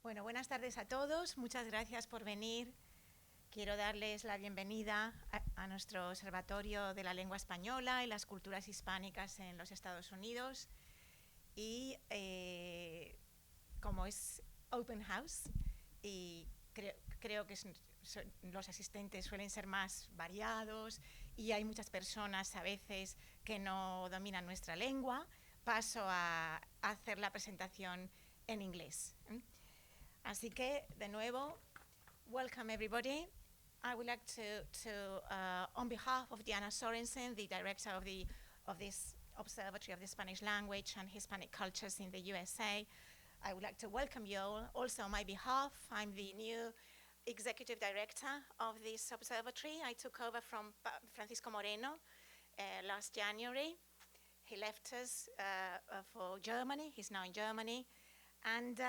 Bueno, buenas tardes a todos. Muchas gracias por venir. Quiero darles la bienvenida a nuestro Observatorio de la Lengua Española y las Culturas Hispánicas en los Estados Unidos. Y como es Open House, y creo que los asistentes suelen ser más variados y hay muchas personas a veces que no dominan nuestra lengua, paso a hacer la presentación en inglés. Así que, de nuevo, welcome everybody. I would like to on behalf of Diana Sorensen, the director of this Observatory of the Spanish Language and Hispanic Cultures in the USA, I would like to welcome you all. Also on my behalf, I'm the new executive director of this observatory. I took over from Francisco Moreno last January. He left us for Germany. He's now in Germany. And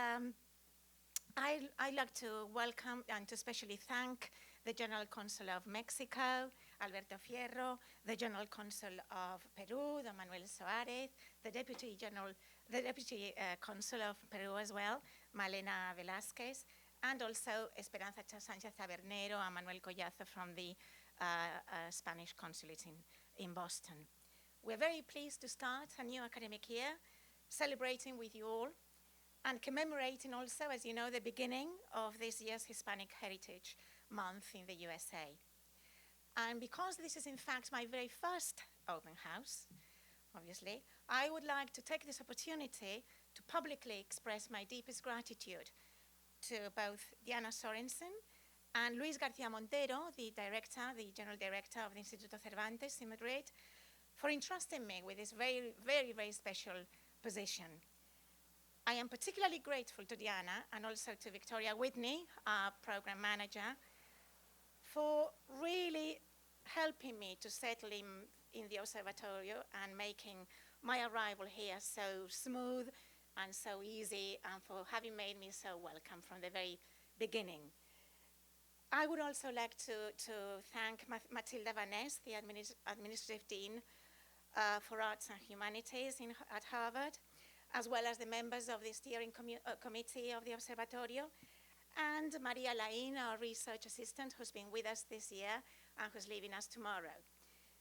I'd like to welcome and to especially thank the General Consul of Mexico, Alberto Fierro, the General Consul of Peru, Don Manuel Soares, the Deputy Consul of Peru as well, Malena Velázquez, and also Esperanza Sánchez Tabernero and Manuel Collazo from the Spanish Consulate in Boston. We're very pleased to start a new academic year, celebrating with you all, and commemorating also, as you know, the beginning of this year's Hispanic Heritage Month in the USA. And because this is in fact my very first open house, obviously, I would like to take this opportunity to publicly express my deepest gratitude to both Diana Sorensen and Luis García Montero, the General Director of the Instituto Cervantes in Madrid, for entrusting me with this very, very, very special position. I am particularly grateful to Diana and also to Victoria Whitney, our program manager, for really helping me to settle in the Observatorio and making my arrival here so smooth and so easy, and for having made me so welcome from the very beginning. I would also like to thank Matilda Vaness, the Administrative Dean for Arts and Humanities at Harvard, as well as the members of the steering committee of the Observatorio, and Maria Lain, our research assistant, who's been with us this year and who's leaving us tomorrow.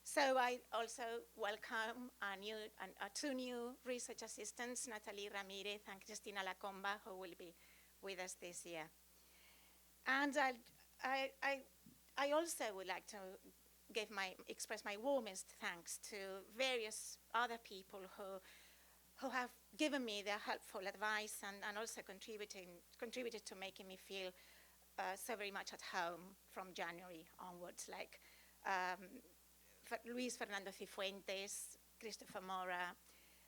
So I also welcome our two new research assistants, Natalie Ramirez and Cristina Lacomba, who will be with us this year. And I also would like to express my warmest thanks to various other people who have given me their helpful advice and also contributed to making me feel so very much at home from January onwards, like Luis Fernando Cifuentes, Christopher Mora,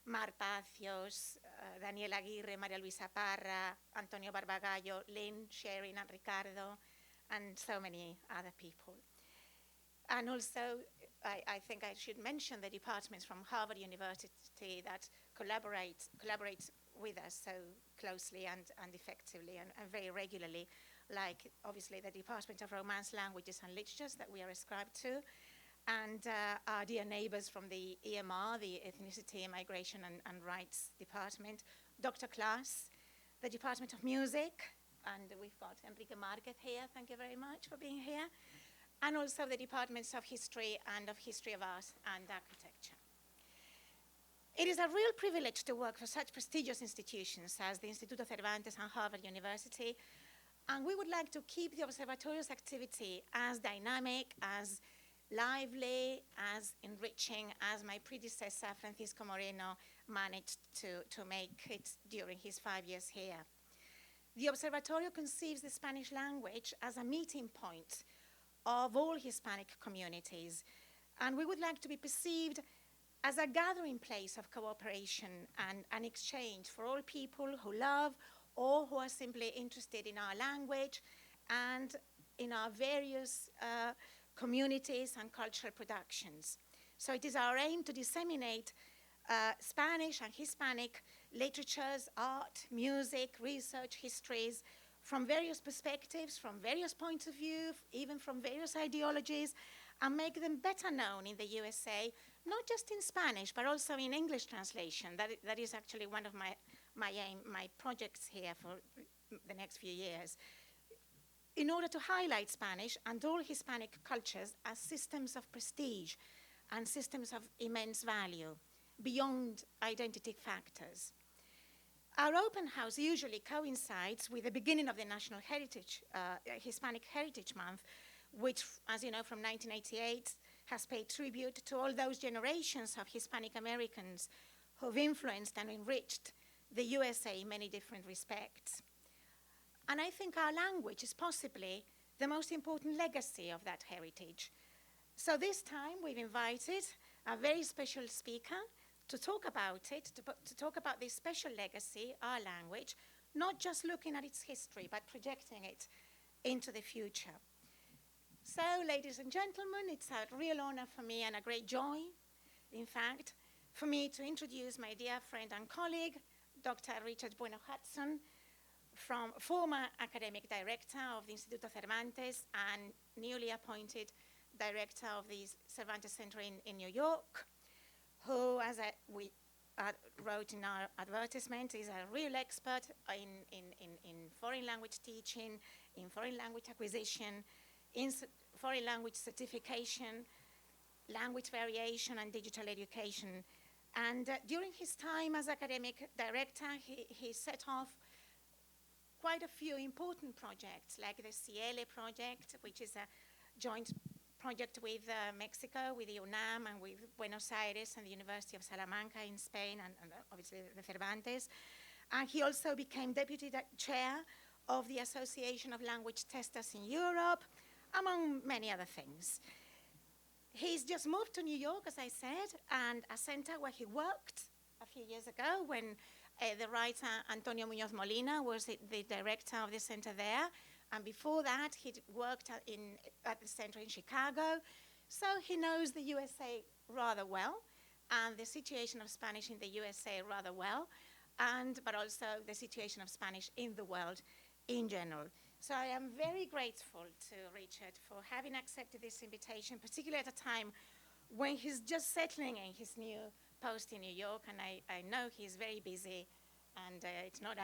Mar Pacios, Daniela Aguirre, Maria Luisa Parra, Antonio Barbagallo, Lynn, Sharon, and Ricardo, and so many other people. And also, I think I should mention the departments from Harvard University that collaborate with us so closely and effectively and very regularly, like obviously the Department of Romance, Languages and Literatures that we are ascribed to, and our dear neighbors from the EMR, the Ethnicity, Migration and Rights Department, Dr. Klaas, the Department of Music, and we've got Enrique Marquez here, thank you very much for being here, and also the Departments of History and of History of Art and Architecture. It is a real privilege to work for such prestigious institutions as the Instituto Cervantes and Harvard University, and we would like to keep the Observatorio's activity as dynamic, as lively, as enriching as my predecessor, Francisco Moreno, managed to make it during his 5 years here. The Observatorio conceives the Spanish language as a meeting point of all Hispanic communities, and we would like to be perceived as a gathering place of cooperation and exchange for all people who love or who are simply interested in our language and in our various communities and cultural productions. So it is our aim to disseminate Spanish and Hispanic literatures, art, music, research, histories from various perspectives, from various points of view, even from various ideologies, and make them better known in the USA, not just in Spanish, but also in English translation. That is actually one of my aim, my projects here for the next few years, in order to highlight Spanish and all Hispanic cultures as systems of prestige and systems of immense value beyond identity factors. Our open house usually coincides with the beginning of the National Heritage, Hispanic Heritage Month, which, as you know, from 1988 has paid tribute to all those generations of Hispanic Americans who've influenced and enriched the USA in many different respects. And I think our language is possibly the most important legacy of that heritage. So this time we've invited a very special speaker to talk about it, to talk about this special legacy, our language, not just looking at its history, but projecting it into the future. So, ladies and gentlemen, it's a real honor for me and a great joy, in fact, for me to introduce my dear friend and colleague, Dr. Richard Bueno-Hudson, former academic director of the Instituto Cervantes and newly appointed director of the Cervantes Center in New York, who, as we wrote in our advertisement, is a real expert in foreign language teaching, in foreign language acquisition, in foreign language certification, language variation, and digital education. And during his time as academic director, he set off quite a few important projects, like the Ciele project, which is a joint project with Mexico, with the UNAM, and with Buenos Aires and the University of Salamanca in Spain, and obviously the Cervantes. And he also became deputy chair of the Association of Language Testers in Europe, among many other things. He's just moved to New York, as I said, and a center where he worked a few years ago when the writer Antonio Muñoz Molina was the director of the center there. And before that, he'd worked at the center in Chicago. So he knows the USA rather well, and the situation of Spanish in the USA rather well, but also the situation of Spanish in the world in general. So I am very grateful to Richard for having accepted this invitation, particularly at a time when he's just settling in his new post in New York, and I know he's very busy, and it's not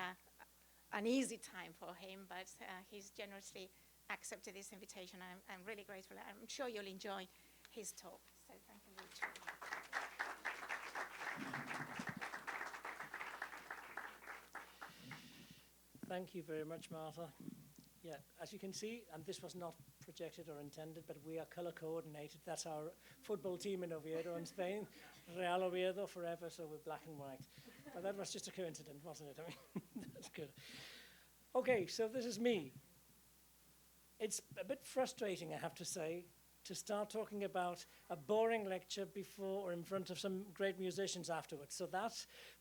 an easy time for him, but he's generously accepted this invitation. I'm really grateful. I'm sure you'll enjoy his talk. So thank you, Richard. Thank you very much, Martha. Yeah, as you can see, and this was not projected or intended, but we are color coordinated. That's our football team in Oviedo in Spain, Real Oviedo forever, so we're black and white. But that was just a coincidence, wasn't it? I mean, that's good. Okay, so this is me. It's a bit frustrating, I have to say, to start talking about a boring lecture before or in front of some great musicians afterwards. So that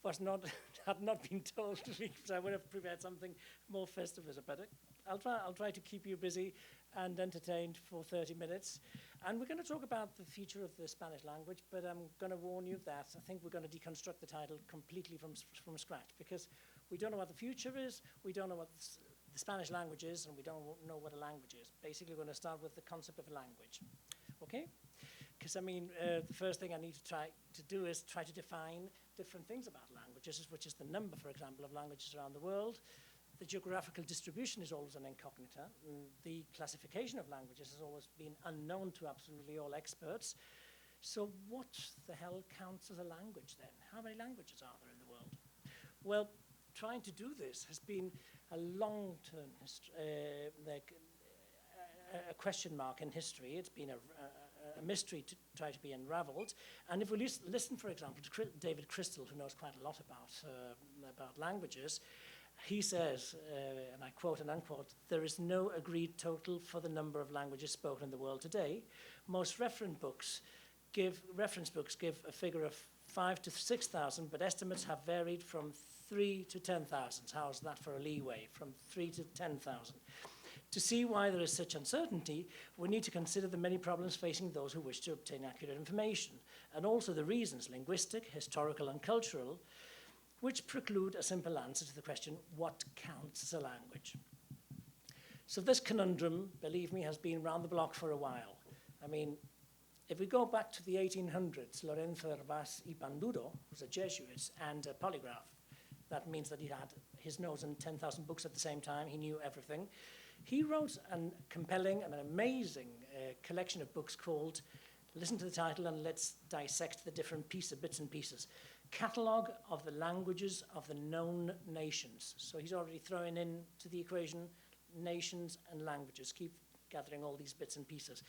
was not, had not been told to me, because I would have prepared something more festive as a better. I'll try to keep you busy and entertained for 30 minutes. And we're going to talk about the future of the Spanish language, but I'm going to warn you that I think we're going to deconstruct the title completely from scratch, because we don't know what the future is, we don't know what the Spanish language is, and we don't know what a language is. Basically, we're going to start with the concept of a language, okay? Because, I mean, the first thing I need to try to do is try to define different things about languages, which is the number, for example, of languages around the world. The geographical distribution is always an incognita. The classification of languages has always been unknown to absolutely all experts. So what the hell counts as a language then? How many languages are there in the world? Well, trying to do this has been a long-term a question mark in history. It's been a mystery to try to be unraveled. And if we listen, for example, to David Crystal, who knows quite a lot about languages, he says, and I quote and unquote, "There is no agreed total for the number of languages spoken in the world today. Most reference books give a figure of 5,000 to 6,000, but estimates have varied from 3,000 to 10,000. How's that for a leeway? From 3,000 to 10,000. To see why there is such uncertainty, we need to consider the many problems facing those who wish to obtain accurate information, and also the reasons, linguistic, historical, and cultural, which preclude a simple answer to the question, what counts as a language?" So this conundrum, believe me, has been round the block for a while. I mean, if we go back to the 1800s, Lorenzo Herbaz y Panduro was a Jesuit and a polygraph. That means that he had his nose in 10,000 books at the same time. He knew everything. He wrote a compelling and an amazing collection of books called, listen to the title and let's dissect the different bits and pieces. Catalogue of the Languages of the Known Nations. So he's already throwing into the equation nations and languages. Keep gathering all these bits and pieces.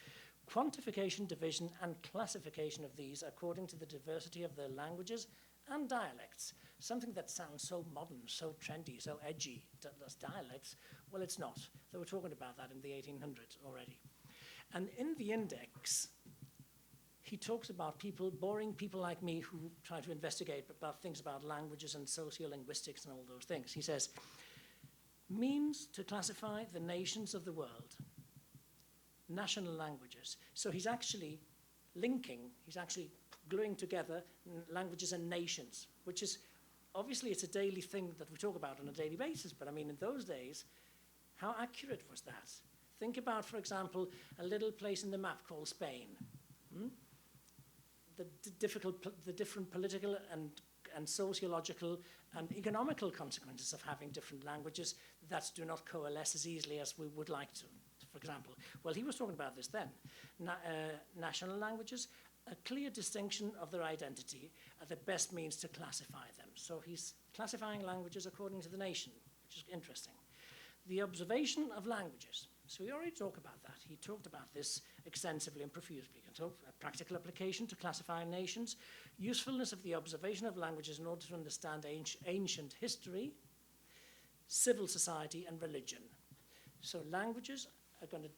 Quantification, division, and classification of these according to the diversity of their languages and dialects. Something that sounds so modern, so trendy, so edgy, as dialects. Well, it's not. They were talking about that in the 1800s already. And in the index, he talks about boring people like me who try to investigate about things about languages and sociolinguistics and all those things. He says, means to classify the nations of the world, national languages. So he's actually gluing together languages and nations, which is, obviously it's a daily thing that we talk about on a daily basis, but I mean in those days, how accurate was that? Think about, for example, a little place in the map called Spain. The different political and sociological and economical consequences of having different languages that do not coalesce as easily as we would like to, for example. Well, he was talking about this then. National languages, a clear distinction of their identity are the best means to classify them. So he's classifying languages according to the nation, which is interesting. The observation of languages. So we already talked about that. He talked about this extensively and profusely. So a practical application to classifying nations, usefulness of the observation of languages in order to understand ancient history, civil society, and religion. So languages are going to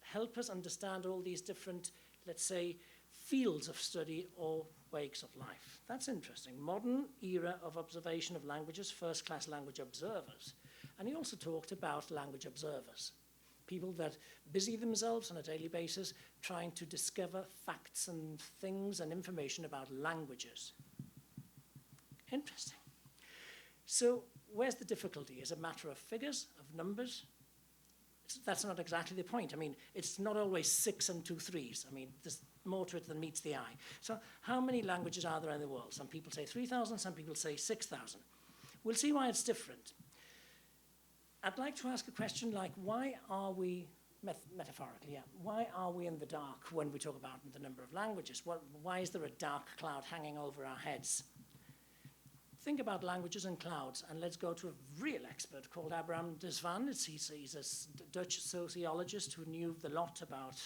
help us understand all these different, let's say, fields of study or wakes of life. That's interesting. Modern era of observation of languages, first-class language observers. And he also talked about language observers, people that busy themselves on a daily basis trying to discover facts and things and information about languages. Interesting. So where's the difficulty? Is it a matter of figures, of numbers? That's not exactly the point. I mean, it's not always 6 and 2 3s. I mean, there's more to it than meets the eye. So how many languages are there in the world? Some people say 3,000, some people say 6,000. We'll see why it's different. I'd like to ask a question like, why are we, metaphorically, why are we in the dark when we talk about the number of languages? Why is there a dark cloud hanging over our heads? Think about languages and clouds, and let's go to a real expert called Abraham de Zwaan. He's a Dutch sociologist who knew a lot about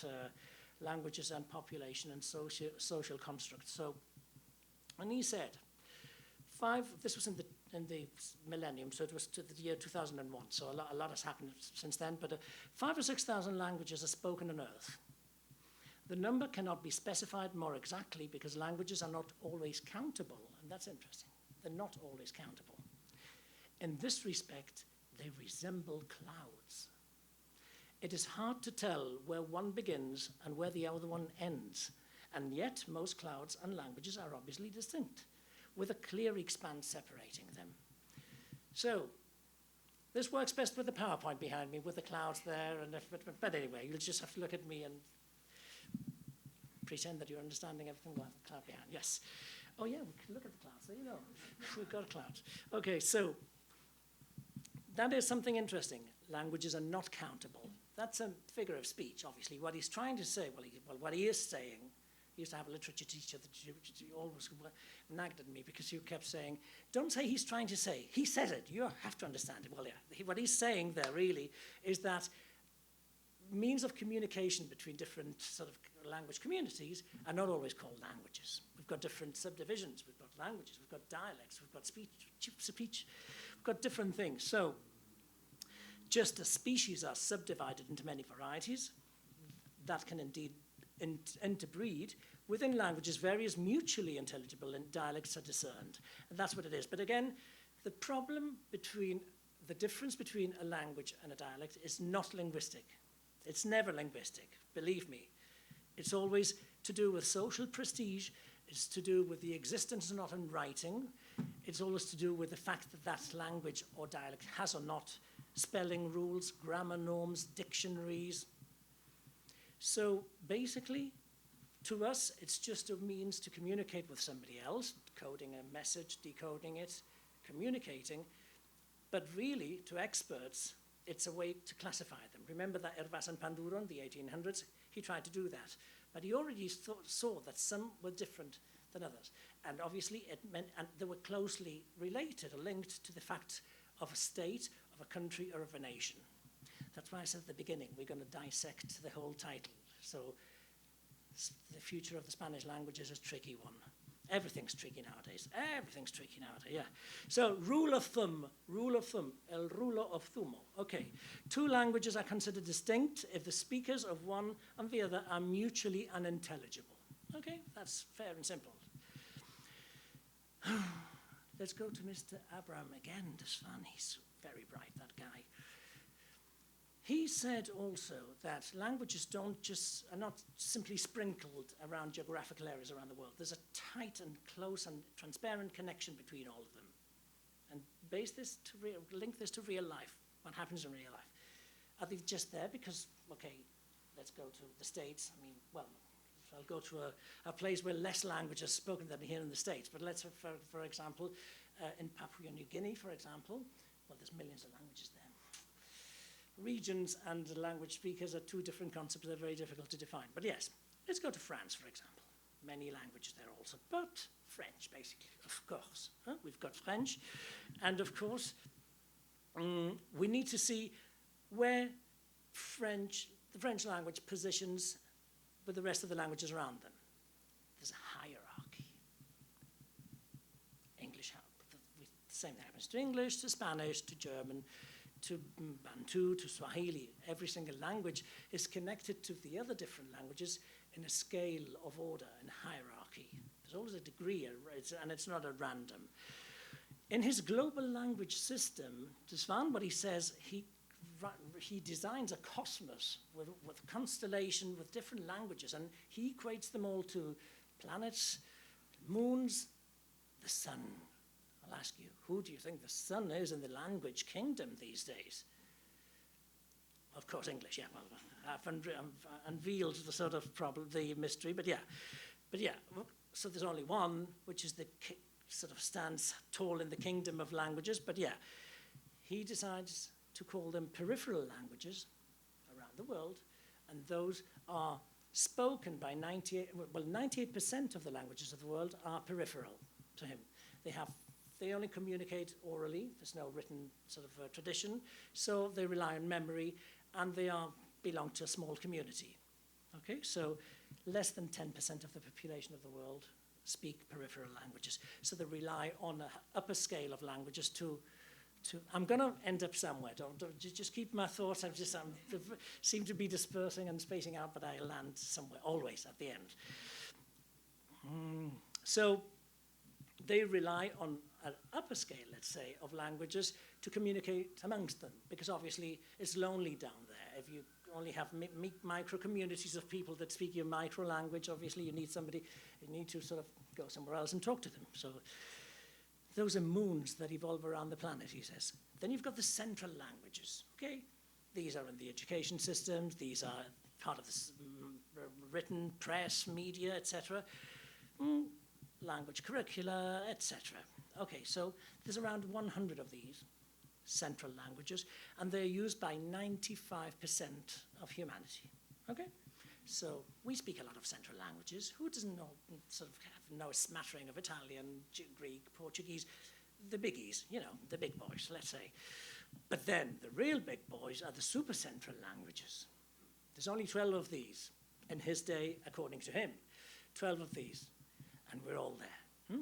languages and population and social constructs. So, and he said, this was in the millennium, so it was to the year 2001, so a lot has happened since then, but 5,000 or 6,000 languages are spoken on Earth. The number cannot be specified more exactly because languages are not always countable, and that's interesting. They're not always countable. In this respect, they resemble clouds. It is hard to tell where one begins and where the other one ends, and yet most clouds and languages are obviously distinct, with a clear expanse separating them. So, this works best with the PowerPoint behind me, with the clouds there, but anyway, you'll just have to look at me and pretend that you're understanding everything with the cloud behind. Yes. Oh yeah, we can look at the clouds, there you go. We've got clouds. Okay, so that is something interesting. Languages are not countable. That's a figure of speech, obviously. What he's trying to say, what he is saying, he used to have a literature teacher that you always nagged at me because you kept saying, don't say he's trying to say. He said it. You have to understand it. Well, yeah. What he's saying there really is that means of communication between different sort of language communities are not always called languages. We've got different subdivisions. We've got languages. We've got dialects. We've got speech. We've got different things. So just as species are subdivided into many varieties, that can indeed interbreed, within languages, various mutually intelligible dialects are discerned. And that's what it is. But again, the problem between the difference between a language and a dialect is not linguistic. It's never linguistic, believe me. It's always to do with social prestige. It's to do with the existence or not in writing. It's always to do with the fact that that language or dialect has or not spelling rules, grammar norms, dictionaries. So basically, to us, it's just a means to communicate with somebody else, coding a message, decoding it, communicating, but really, to experts, it's a way to classify them. Remember that Hervas and Panduron, the 1800s, he tried to do that. But he already saw that some were different than others. And obviously, it meant, and they were closely related or linked to the fact of a state, of a country, or of a nation. That's why I said at the beginning, we're going to dissect the whole title. So the future of the Spanish language is a tricky one. Everything's tricky nowadays. Everything's tricky nowadays, yeah. So rule of thumb, el rulo of thumo. Okay, 2 languages are considered distinct if the speakers of one and the other are mutually unintelligible. Okay, that's fair and simple. Let's go to Mr. Abraham again, Desvan. He's very bright, that guy. He said also that languages are not simply sprinkled around geographical areas around the world. There's a tight and close and transparent connection between all of them. And link this to real life, what happens in real life. Are they just there because, okay, let's go to the States. I mean, well, I'll go to a place where less language is spoken than here in the States. But let's, for example, in Papua New Guinea, for example, well, there's millions of languages there. Regions and language speakers are 2 different concepts that are very difficult to define. But yes, let's go to France, for example. Many languages there also, but French, basically, of course. Huh? We've got French. And of course, we need to see where the French language positions with the rest of the languages around them. There's a hierarchy. English, the same thing happens to English, to Spanish, to German, to Bantu, to Swahili. Every single language is connected to the other different languages in a scale of order and hierarchy. There's always a degree, and it's not at random. In his global language system, Desvan, what he says, he designs a cosmos with constellation, with different languages, and he equates them all to planets, moons, the sun. I'll ask you, who do you think the sun is in the language kingdom these days? Of course, English, yeah. Well, I've unveiled the sort of problem, the mystery, but yeah. So there's only one, which is the sort of stands tall in the kingdom of languages, but yeah. He decides to call them peripheral languages around the world, and those are spoken by 98% of the languages of the world are peripheral to him. They only communicate orally. There's no written sort of tradition, so they rely on memory, and they belong to a small community. Okay, so less than 10% of the population of the world speak peripheral languages. So they rely on an upper scale of languages to I'm going to end up somewhere. Don't just keep my thoughts. I seem to be dispersing and spacing out, but I land somewhere, always at the end. So they rely on an upper scale, let's say, of languages to communicate amongst them, because obviously it's lonely down there. If you only have micro communities of people that speak your micro language, obviously you need to sort of go somewhere else and talk to them. So those are moons that evolve around the planet, he says. Then you've got the central languages, okay? These are in the education systems, these are part of the written press, media, etc. Language curricula, etc. Okay, so there's around 100 of these central languages, and they're used by 95% of humanity, okay? So we speak a lot of central languages. Who doesn't know a smattering of Italian, Greek, Portuguese? The biggies, the big boys, let's say. But then the real big boys are the supercentral languages. There's only 12 of these in his day, according to him. 12 of these, and we're all there.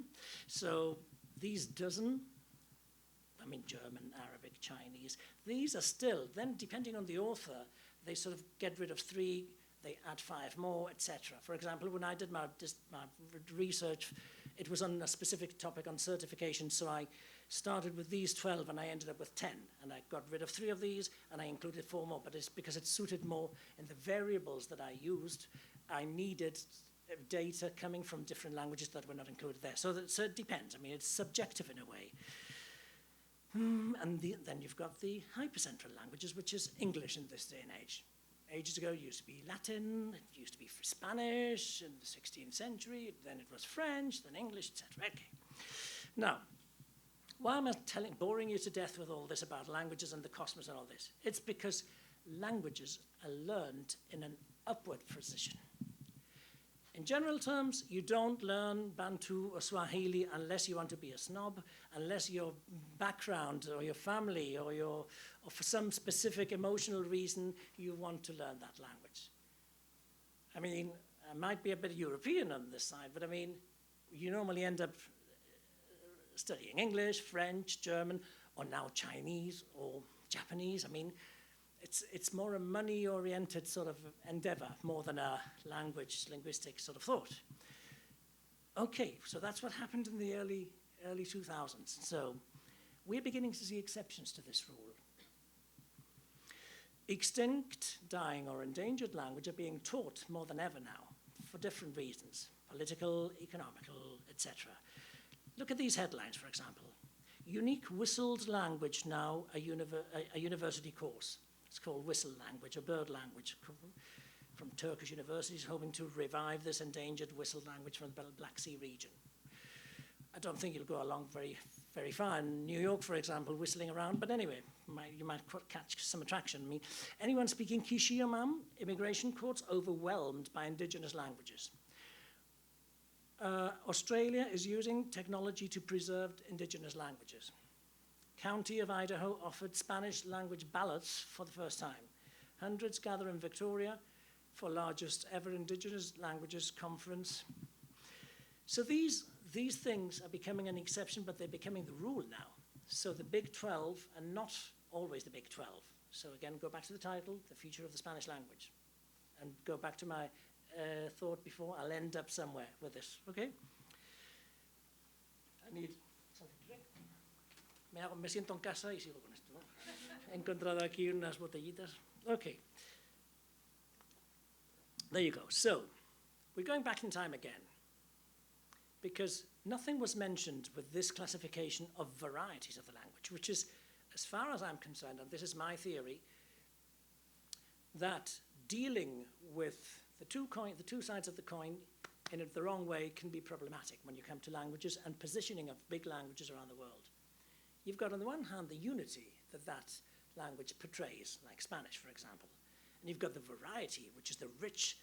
So these dozen, German, Arabic, Chinese, these are still, then depending on the author, they sort of get rid of 3, they add 5 more, etc. For example, when I did my research, it was on a specific topic on certification, so I started with these 12 and I ended up with 10. And I got rid of 3 of these and I included 4 more, but it's because it suited more in the variables that I used. I needed data coming from different languages that were not included there. So it depends. It's subjective in a way. And then you've got the hypercentral languages, which is English in this day and age. Ages ago, it used to be Latin, it used to be Spanish in the 16th century, then it was French, then English, etc. Okay. Now, why am I boring you to death with all this about languages and the cosmos and all this? It's because languages are learned in an upward position. In general terms, you don't learn Bantu or Swahili unless you want to be a snob, unless your background or your family or for some specific emotional reason you want to learn that language. I mean, I might be a bit European on this side, but I mean, you normally end up studying English, French, German, or now Chinese or Japanese. I mean, it's more a money-oriented sort of endeavor more than a linguistic sort of thought. Okay, so that's what happened in the early 2000s. So we're beginning to see exceptions to this rule. Extinct, dying, or endangered language are being taught more than ever now for different reasons, political, economical, etc. Look at these headlines, for example. Unique whistled language now a university course. It's called whistle language, or bird language, from Turkish universities hoping to revive this endangered whistle language from the Black Sea region. I don't think you'll go along very, very far in New York, for example, whistling around, but anyway, you might catch some attraction. I mean, anyone speaking Kishiamam, immigration courts overwhelmed by indigenous languages. Australia is using technology to preserve indigenous languages. County of Idaho offered Spanish language ballots for the first time. Hundreds gather in Victoria for largest ever indigenous languages conference. So these things are becoming an exception, but they're becoming the rule now. So the Big 12 are not always the Big 12. So again, go back to the title, The Future of the Spanish Language. And go back to my thought before, I'll end up somewhere with this, okay? I need something to drink. Me siento en casa y sigo con esto, ¿no? He encontrado aquí unas botellitas. Okay. There you go. So, we're going back in time again, because nothing was mentioned with this classification of varieties of the language, which is, as far as I'm concerned, and this is my theory, that dealing with the two sides of the coin in the wrong way can be problematic when you come to languages and positioning of big languages around the world. You've got, on the one hand, the unity that language portrays, like Spanish, for example. And you've got the variety, which is the rich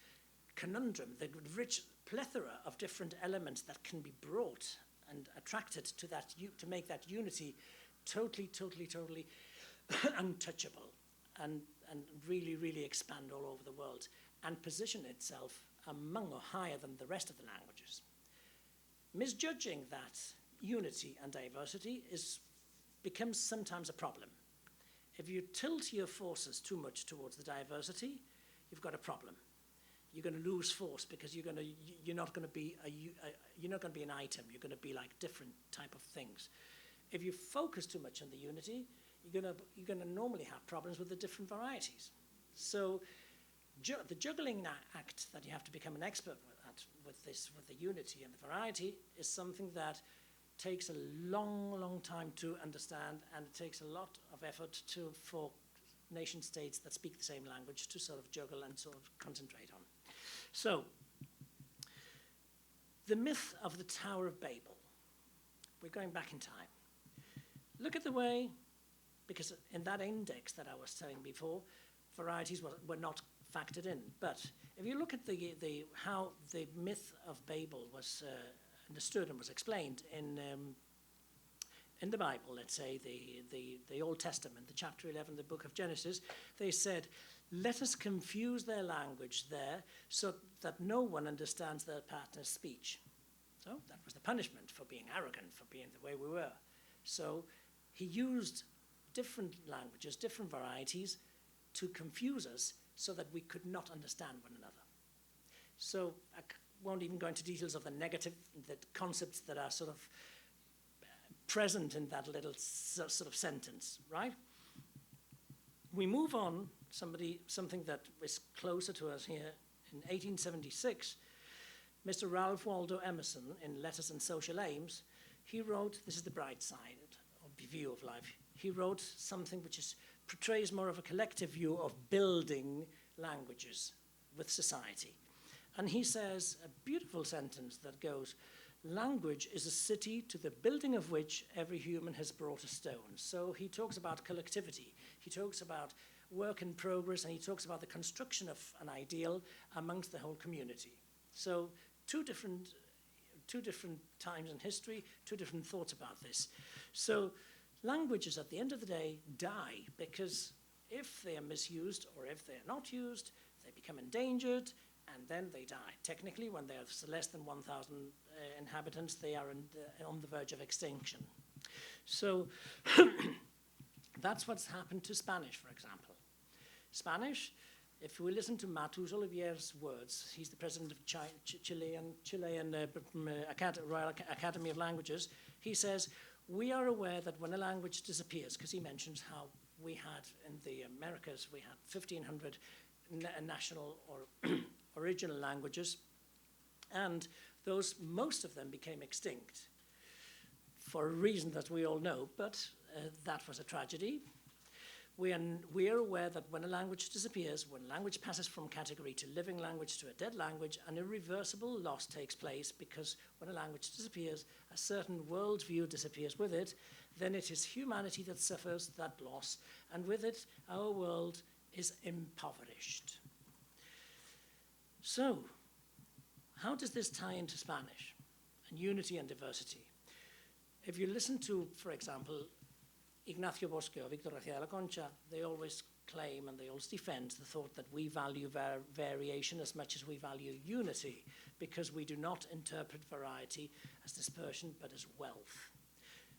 conundrum, the rich plethora of different elements that can be brought and attracted to that, to make that unity totally untouchable and really, really expand all over the world and position itself among or higher than the rest of the languages. Misjudging that unity and diversity becomes sometimes a problem. If you tilt your forces too much towards the diversity, you've got a problem. You're going to lose force because you're not going to be an item. You're going to be like different type of things. If you focus too much on the unity, you're going to normally have problems with the different varieties. So the juggling act that you have to become an expert with the unity and the variety is something that takes a long time to understand, and it takes a lot of effort for nation states that speak the same language to sort of juggle and sort of concentrate on. So, the myth of the Tower of Babel. We're going back in time. Look at the way, because in that index that I was telling before, varieties were not factored in. But if you look at how the myth of Babel was understood and was explained in the Bible, let's say the Old Testament, the chapter 11, the book of Genesis, they said, let us confuse their language there so that no one understands their partner's speech. So that was the punishment for being arrogant, for being the way we were. So he used different languages, different varieties to confuse us so that we could not understand one another. So I won't even go into details of the concepts that are sort of present in that little sort of sentence, right? We move on, something that is closer to us here. In 1876, Mr. Ralph Waldo Emerson, in Letters and Social Aims, he wrote, this is the bright side of the view of life, he wrote something which portrays more of a collective view of building languages with society. And he says a beautiful sentence that goes, language is a city to the building of which every human has brought a stone. So he talks about collectivity. He talks about work in progress, and he talks about the construction of an ideal amongst the whole community. So two different times in history, two different thoughts about this. So languages, at the end of the day, die because if they are misused or if they are not used, they become endangered, and then they die. Technically, when they have less than 1,000 inhabitants, they are on the verge of extinction. So that's what's happened to Spanish, for example. Spanish, if we listen to Matus Olivier's words, he's the president of Chilean Royal Academy of Languages, he says, we are aware that when a language disappears, because he mentions how we had in the Americas, we had 1,500 national or original languages, and most of them became extinct for a reason that we all know, but that was a tragedy. We are aware that when a language disappears, when language passes from category to living language to a dead language, an irreversible loss takes place, because when a language disappears, a certain worldview disappears with it, then it is humanity that suffers that loss, and with it, our world is impoverished. So, how does this tie into Spanish and unity and diversity? If you listen to, for example, Ignacio Bosque or Victor García de la Concha, they always claim and they always defend the thought that we value variation as much as we value unity, because we do not interpret variety as dispersion but as wealth.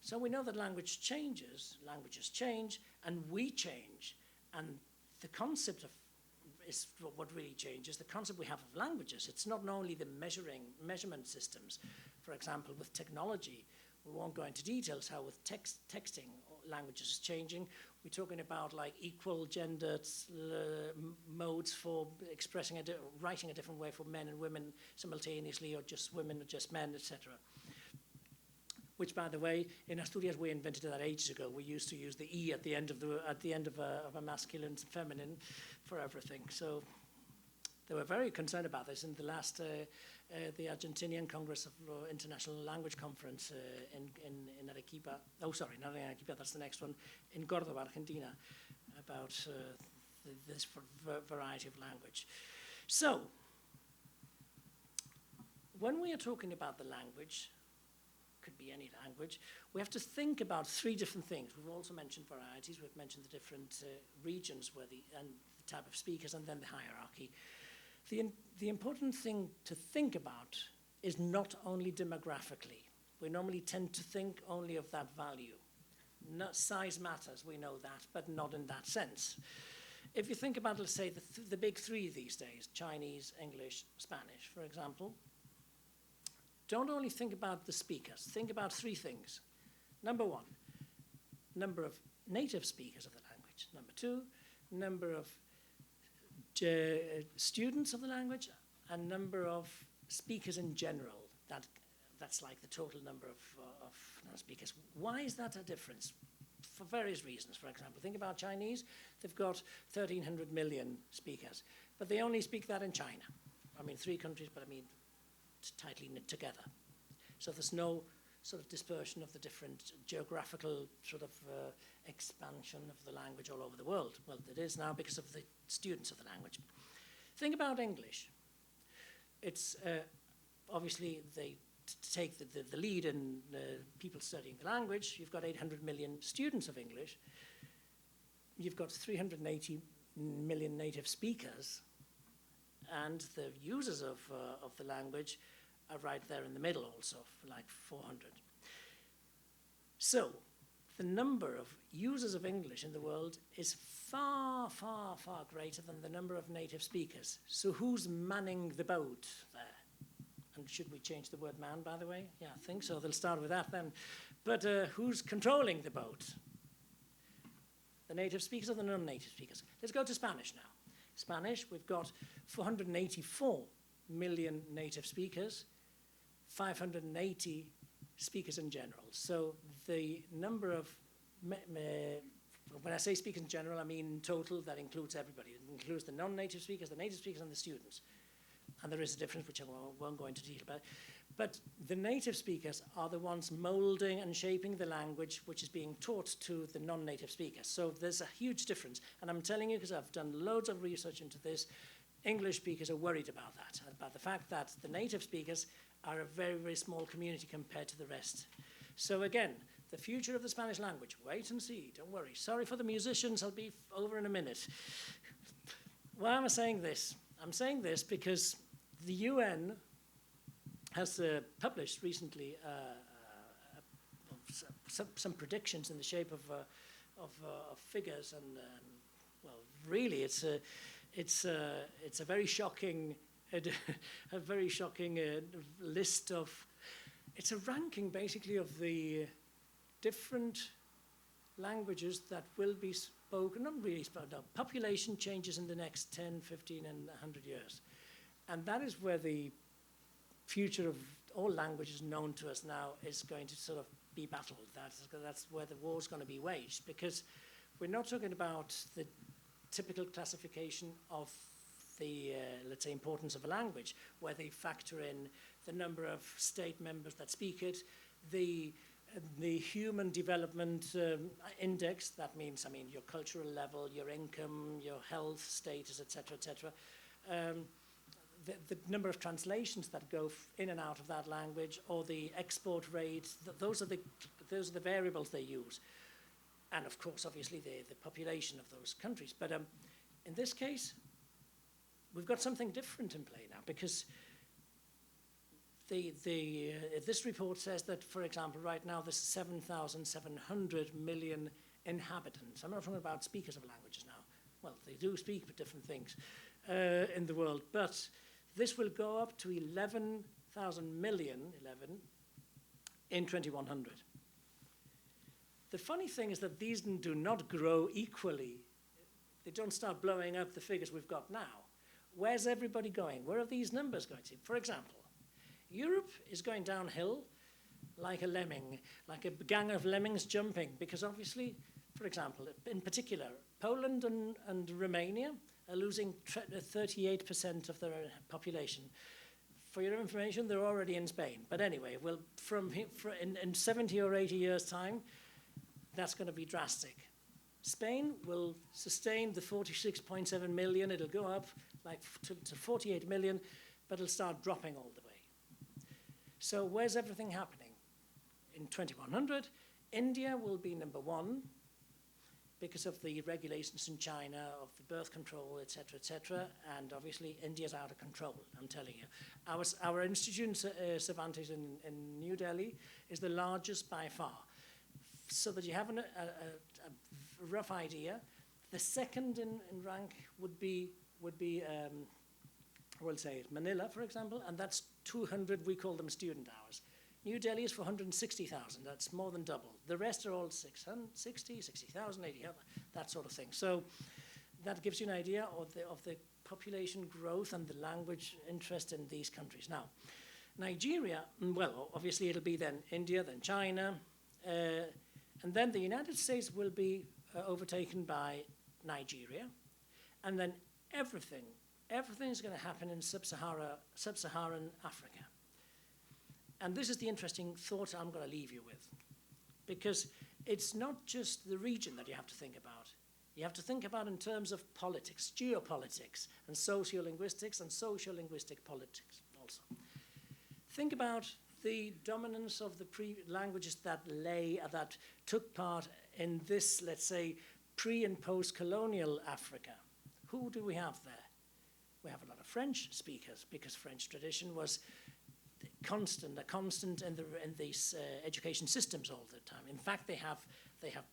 So we know that languages change, and we change. And the concept is what really changes, the concept we have of languages. It's not only the measurement systems. For example, with technology, we won't go into details how with texting languages is changing. We're talking about like equal gendered modes for expressing writing a different way for men and women simultaneously, or just women or just men, etc. Which, by the way, in Asturias we invented that ages ago. We used to use the E at the end of a masculine and feminine for everything. So they were very concerned about this in the last the Argentinian Congress of International Language Conference in Arequipa. Oh, sorry, not in Arequipa. That's the next one, in Córdoba, Argentina, about this variety of language. So when we are talking about the language, could be any language, we have to think about three different things. We've also mentioned varieties. We've mentioned the different regions and the type of speakers, and then the hierarchy. The important thing to think about is not only demographically. We normally tend to think only of that value. Size matters, we know that, but not in that sense. If you think about, let's say, the big three these days, Chinese, English, Spanish, for example, don't only think about the speakers, think about three things. Number one, number of native speakers of the language. Number two, number of students of the language, and number of speakers in general. That's like the total number of speakers. Why is that a difference? For various reasons. For example, think about Chinese. They've got 1,300 million speakers, but they only speak that in China. I mean, 3 countries, but I mean, tightly knit together. So there's no sort of dispersion of the different geographical sort of expansion of the language all over the world. Well, it is now because of the students of the language. Think about English. It's obviously they take the lead in people studying the language. You've got 800 million students of English. You've got 380 million native speakers, and the users of the language are right there in the middle also, like 400. So the number of users of English in the world is far, far, far greater than the number of native speakers. So who's manning the boat there? And should we change the word man, by the way? Yeah, I think so. They'll start with that then. But who's controlling the boat? The native speakers or the non-native speakers? Let's go to Spanish now. Spanish, we've got 484 million native speakers, 580 speakers in general. So the number of, when I say speakers in general, I mean total, that includes everybody. It includes the non-native speakers, the native speakers, and the students. And there is a difference, which I won't go into detail about. But the native speakers are the ones molding and shaping the language which is being taught to the non-native speakers. So there's a huge difference. And I'm telling you, because I've done loads of research into this, English speakers are worried about that, about the fact that the native speakers are a very, very small community compared to the rest. So again, the future of the Spanish language, wait and see, don't worry. Sorry for the musicians, I'll be over in a minute. Why am I saying this? I'm saying this because the UN has published recently some predictions in the shape of figures, and well, really, it's a very shocking, a very shocking list of. It's a ranking basically of the different languages that will be spoken, not really spoken, no, population changes in the next 10, 15, and 100 years, and that is where the future of all languages known to us now is going to sort of be battled. That's where the war's going to be waged, because we're not talking about the typical classification of the, let's say, importance of a language, where they factor in the number of state members that speak it, the human development index. That means, I mean, your cultural level, your income, your health status, etc., etc. The number of translations that go in and out of that language, or the export rate, those are the variables they use. And of course, obviously, the population of those countries. But in this case, we've got something different in play now, because this report says that, for example, right now there's 7,700 million inhabitants. I'm not talking about speakers of languages now. Well, they do speak but different things in the world, but this will go up to 11,000 million, in 2100. The funny thing is that these do not grow equally. They don't start blowing up the figures we've got now. Where's everybody going? Where are these numbers going to? For example, Europe is going downhill like a lemming, like a gang of lemmings jumping, because obviously, for example, in particular, Poland and Romania are losing 38% of their population. For your information, they're already in Spain. But anyway, well, in 70 or 80 years' time, that's going to be drastic. Spain will sustain the 46.7 million. It'll go up like to 48 million, but it'll start dropping all the way. So where's everything happening? In 2100, India will be number one because of the regulations in China, of the birth control, etc., and obviously India's out of control, I'm telling you. Our institute, Cervantes in New Delhi, is the largest by far. So that you have a rough idea, the second in rank would be we'll say Manila, for example, and that's 200, we call them student hours. New Delhi is 460,000, that's more than double. The rest are all 60, 60,000, 80,000, that sort of thing. So that gives you an idea of the population growth and the language interest in these countries. Now, Nigeria, well, obviously it'll be then India, then China, and then the United States will be overtaken by Nigeria, and then everything's going to happen in sub-Saharan Africa. And this is the interesting thought I'm going to leave you with, because it's not just the region that you have to think about. You have to think about in terms of politics, geopolitics, and sociolinguistics, and sociolinguistic politics also. Think about the dominance of the languages that took part in this, let's say, pre- and post-colonial Africa. Who do we have there? We have a lot of French speakers, because French tradition was a constant in these education systems all the time. In fact, they have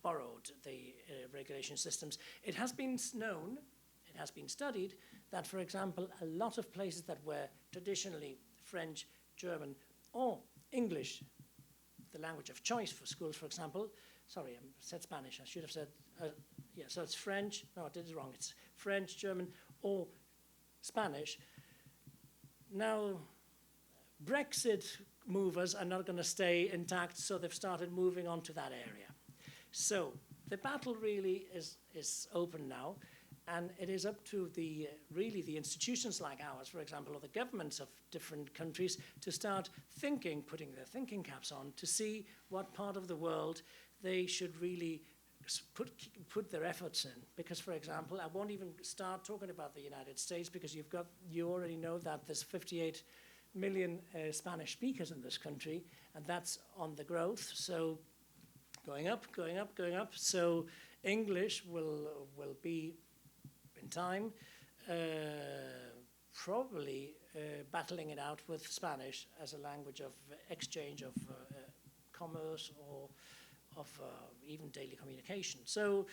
borrowed the regulation systems. It has been known, it has been studied, that, for example, a lot of places that were traditionally French, German, or English, the language of choice for schools, for example. Sorry, I said Spanish. I should have said, yeah, so it's French. No, I did it wrong. It's French, German, or Spanish. Now, Brexit movers are not going to stay intact, so they've started moving on to that area. So the battle really is open now, And it is up to really the institutions like ours, for example, or the governments of different countries to start thinking, putting their thinking caps on, to see what part of the world they should really put their efforts in. Because, for example, I won't even start talking about the United States, because you already know that there's 58 million Spanish speakers in this country, and that's on the growth. So going up, going up, going up. So English will be, in time, probably battling it out with Spanish as a language of exchange of commerce or of even daily communication. So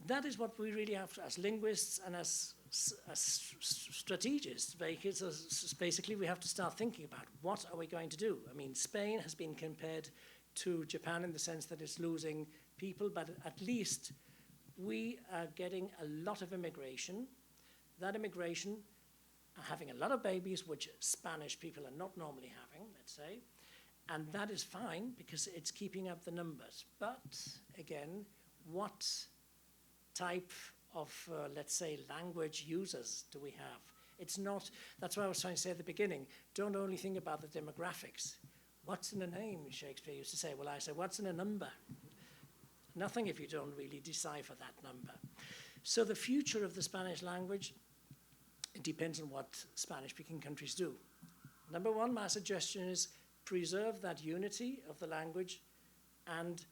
that is what we really have to, as linguists and as strategists, basically we have to start thinking about what are we going to do. I mean, Spain has been compared to Japan in the sense that it's losing people, but at least we are getting a lot of immigration. That immigration are having a lot of babies, which Spanish people are not normally having, let's say. And that is fine, because it's keeping up the numbers. But, again, what type of, let's say, language users do we have? It's not, that's what I was trying to say at the beginning. Don't only think about the demographics. What's in a name, Shakespeare used to say. Well, I say, what's in a number? Nothing if you don't really decipher that number. So the future of the Spanish language, it depends on what Spanish-speaking countries do. Number one, my suggestion is preserve that unity of the language and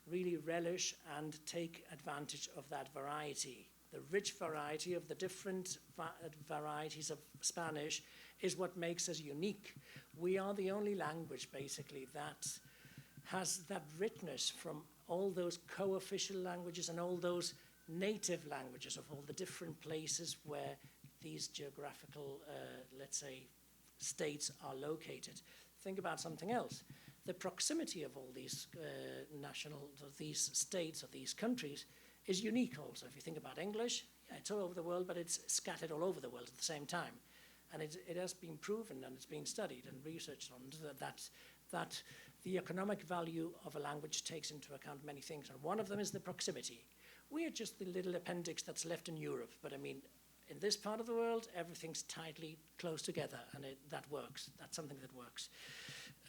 really relish and take advantage of that variety. The rich variety of the different varieties of Spanish is what makes us unique. We are the only language, basically, that has that richness from all those co-official languages and all those native languages of all the different places where these geographical, let's say, states are located. Think about something else. The proximity of all these these states, of these countries, is unique also. If you think about English, yeah, it's all over the world, but it's scattered all over the world at the same time. And it has been proven, and it's been studied and researched on, that the economic value of a language takes into account many things, and one of them is the proximity. We are just the little appendix that's left in Europe, but I mean, in this part of the world, everything's tightly close together, and that works. That's something that works.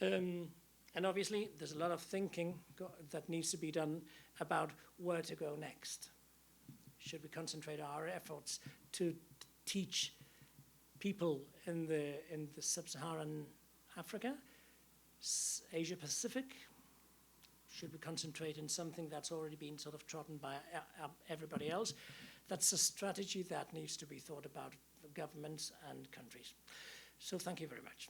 And obviously, there's a lot of thinking that needs to be done about where to go next. Should we concentrate our efforts to teach people in the sub-Saharan Africa, Asia Pacific? Should we concentrate in something that's already been sort of trodden by everybody else? That's a strategy that needs to be thought about for governments and countries. So thank you very much.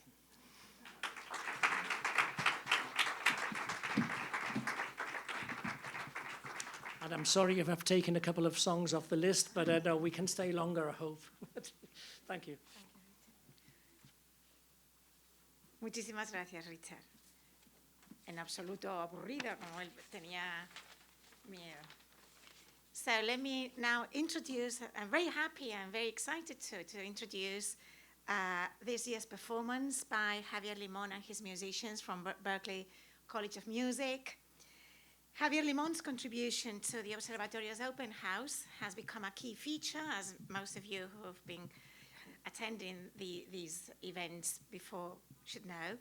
And I'm sorry if I've taken a couple of songs off the list, but no, we can stay longer, I hope. Thank you. Muchísimas gracias, Richard. En absoluto aburrido, como él tenía miedo. So let me now introduce, I'm very happy and very excited to introduce this year's performance by Javier Limón and his musicians from Berklee College of Music. Javier Limon's contribution to the Observatorio's open house has become a key feature, as most of you who have been attending these events before should know.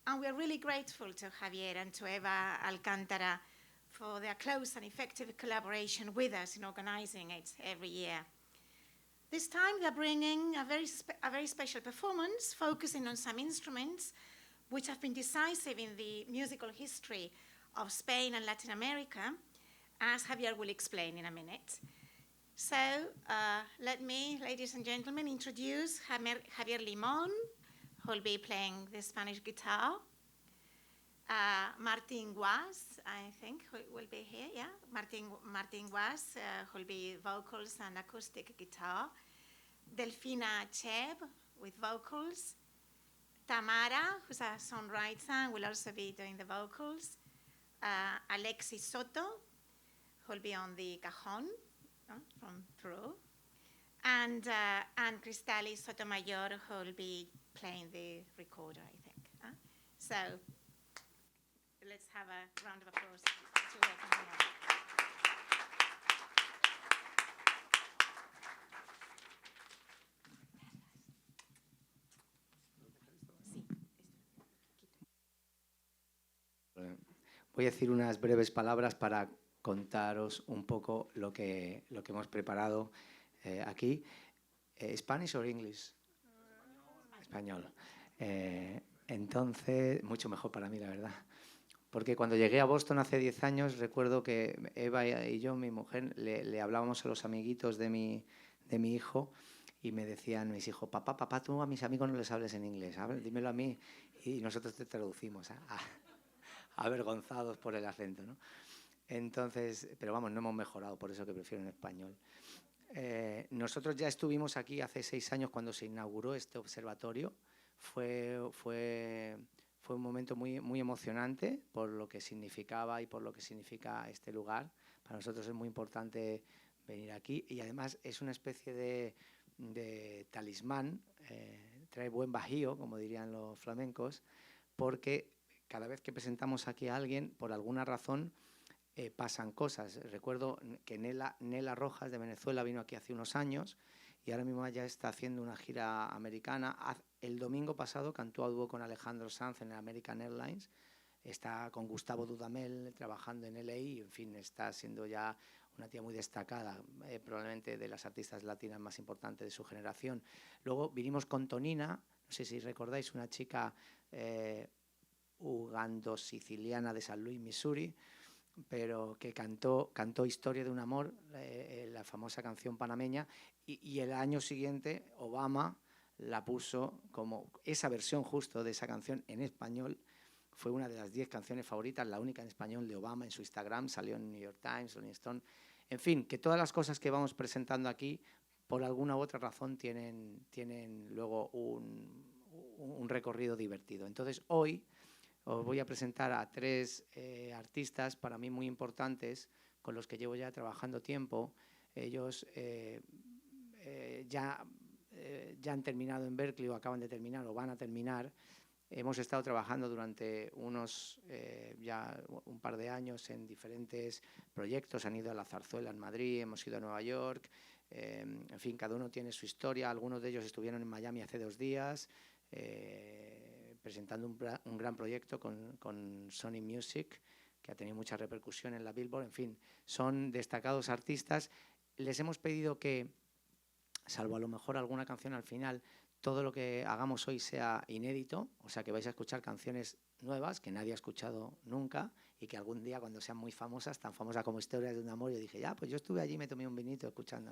And we're really grateful to Javier and to Eva Alcántara for their close and effective collaboration with us in organizing it every year. This time they're bringing a very special performance focusing on some instruments which have been decisive in the musical history of Spain and Latin America, as Javier will explain in a minute. So let me, ladies and gentlemen, introduce Javier Limón, who will be playing the Spanish guitar. Martin Guas, I think, will be here, yeah? Martin Guas, who will be vocals and acoustic guitar. Delfina Cheb with vocals. Tamara, who's a songwriter, will also be doing the vocals. Alexis Soto, who will be on the cajon from Peru. And Cristali Sotomayor, who will be playing the recorder, I think. So let's have a round of applause to welcome them. voy a decir unas breves palabras para contaros un poco lo que hemos preparado aquí. ¿Spanish o English? Español. Entonces, mucho mejor para mí, la verdad. Porque cuando llegué a Boston hace 10 años, recuerdo que Eva y yo, mi mujer, le hablábamos a los amiguitos de mi hijo y me decían mis hijos, papá, tú a mis amigos no les hables en inglés, dímelo a mí. Y nosotros te traducimos, avergonzados por el acento, ¿no? Entonces, pero vamos, no hemos mejorado, por eso que prefiero en español. Nosotros ya estuvimos aquí hace 6 años cuando se inauguró este observatorio. Fue un momento muy emocionante por lo que significaba y por lo que significa este lugar. Para nosotros es muy importante venir aquí y además es una especie de talismán, trae buen bajío, como dirían los flamencos, porque cada vez que presentamos aquí a alguien, por alguna razón, pasan cosas. Recuerdo que Nela Rojas de Venezuela vino aquí hace unos años y ahora mismo ya está haciendo una gira americana. El domingo pasado cantó a dúo con Alejandro Sanz en American Airlines. Está con Gustavo Dudamel trabajando en LA y, en fin, está siendo ya una tía muy destacada, probablemente de las artistas latinas más importantes de su generación. Luego vinimos con Tonina, no sé si recordáis, una chica ugando-siciliana de San Luis, Missouri, pero que cantó Historia de un amor, la famosa canción panameña, y el año siguiente Obama la puso como esa versión justo de esa canción en español. Fue una de las 10 canciones favoritas, la única en español de Obama en su Instagram, salió en New York Times, Rolling Stone. En fin, que todas las cosas que vamos presentando aquí, por alguna u otra razón, tienen luego un recorrido divertido. Entonces, hoy os voy a presentar a 3 artistas para mí muy importantes, con los que llevo ya trabajando tiempo. Ellos ya han terminado en Berkeley o acaban de terminar o van a terminar. Hemos estado trabajando durante ya un par de años en diferentes proyectos. Han ido a la Zarzuela en Madrid, hemos ido a Nueva York. En fin, cada uno tiene su historia. Algunos de ellos estuvieron en Miami hace 2 días. Presentando un gran proyecto con Sony Music, que ha tenido mucha repercusión en la Billboard. En fin, son destacados artistas. Les hemos pedido que, salvo a lo mejor alguna canción al final, todo lo que hagamos hoy sea inédito, o sea que vais a escuchar canciones nuevas que nadie ha escuchado nunca y que algún día, cuando sean muy famosas, tan famosas como Historias de un amor, yo dije, pues yo estuve allí y me tomé un vinito escuchando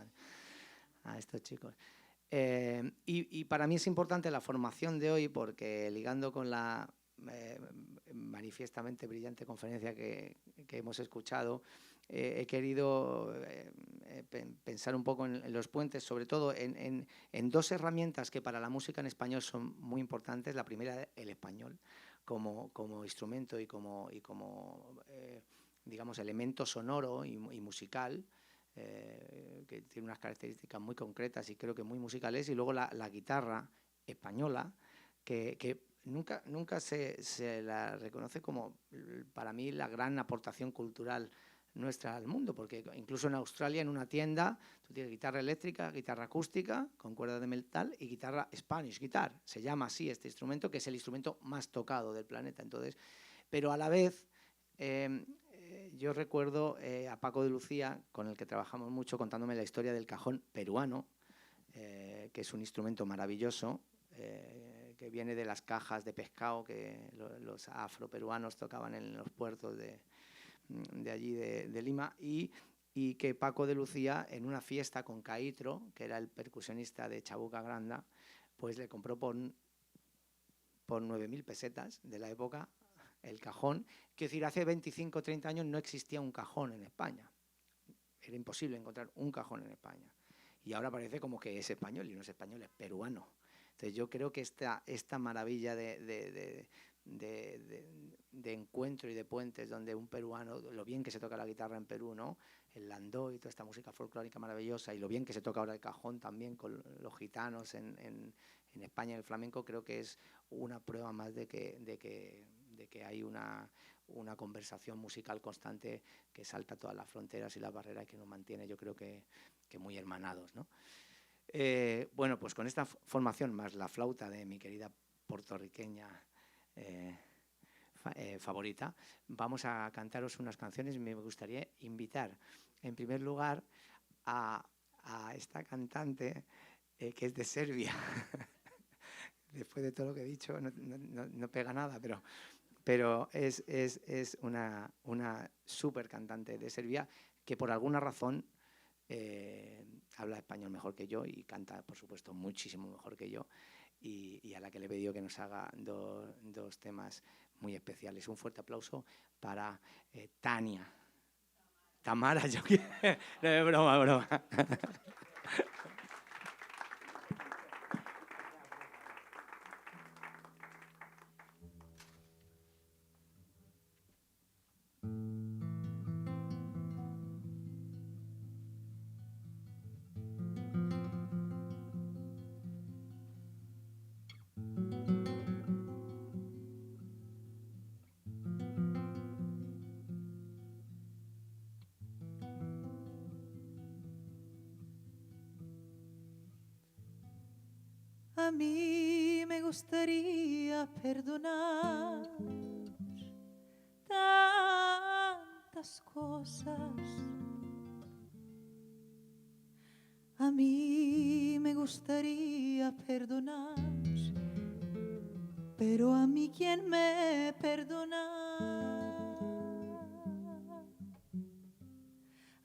a estos chicos. Y para mí es importante la formación de hoy porque, ligando con la manifiestamente brillante conferencia que hemos escuchado, he querido pensar un poco en los puentes, sobre todo en 2 herramientas que para la música en español son muy importantes. La primera, el español como instrumento y como digamos, elemento sonoro y musical, que tiene unas características muy concretas y creo que muy musicales, y luego la guitarra española, que nunca se la reconoce como, para mí, la gran aportación cultural nuestra al mundo, porque incluso en Australia, en una tienda, tú tienes guitarra eléctrica, guitarra acústica con cuerdas de metal y guitarra Spanish guitar, se llama así este instrumento, que es el instrumento más tocado del planeta. Entonces, pero a la vez, yo recuerdo a Paco de Lucía, con el que trabajamos mucho, contándome la historia del cajón peruano, que es un instrumento maravilloso, que viene de las cajas de pescado que los afroperuanos tocaban en los puertos de allí de Lima, y que Paco de Lucía, en una fiesta con Caitro, que era el percusionista de Chabuca Granda, pues le compró por 9.000 pesetas de la época el cajón. Quiero decir, hace 25 o 30 años no existía un cajón en España. Era imposible encontrar un cajón en España. Y ahora parece como que es español, y no es español, es peruano. Entonces yo creo que esta maravilla de encuentro y de puentes, donde un peruano, lo bien que se toca la guitarra en Perú, ¿no? El landó y toda esta música folclórica maravillosa, y lo bien que se toca ahora el cajón también con los gitanos en España, el flamenco, creo que es una prueba más de que hay una conversación musical constante que salta todas las fronteras y las barreras, y que nos mantiene, yo creo que muy hermanados, ¿no? Bueno, pues con esta formación, más la flauta de mi querida puertorriqueña favorita. Vamos a cantaros unas canciones y me gustaría invitar, en primer lugar, a esta cantante que es de Serbia. Después de todo lo que he dicho, no pega nada, pero es una súper cantante de Serbia que por alguna razón habla español mejor que yo y canta, por supuesto, muchísimo mejor que yo, y a la que le he pedido que nos haga dos temas muy especiales. Un fuerte aplauso para Tania. Tamara, yo quiero... No, es broma. A mí me gustaría perdonar tantas cosas. A mí me gustaría perdonar, pero a mí ¿quién me perdona?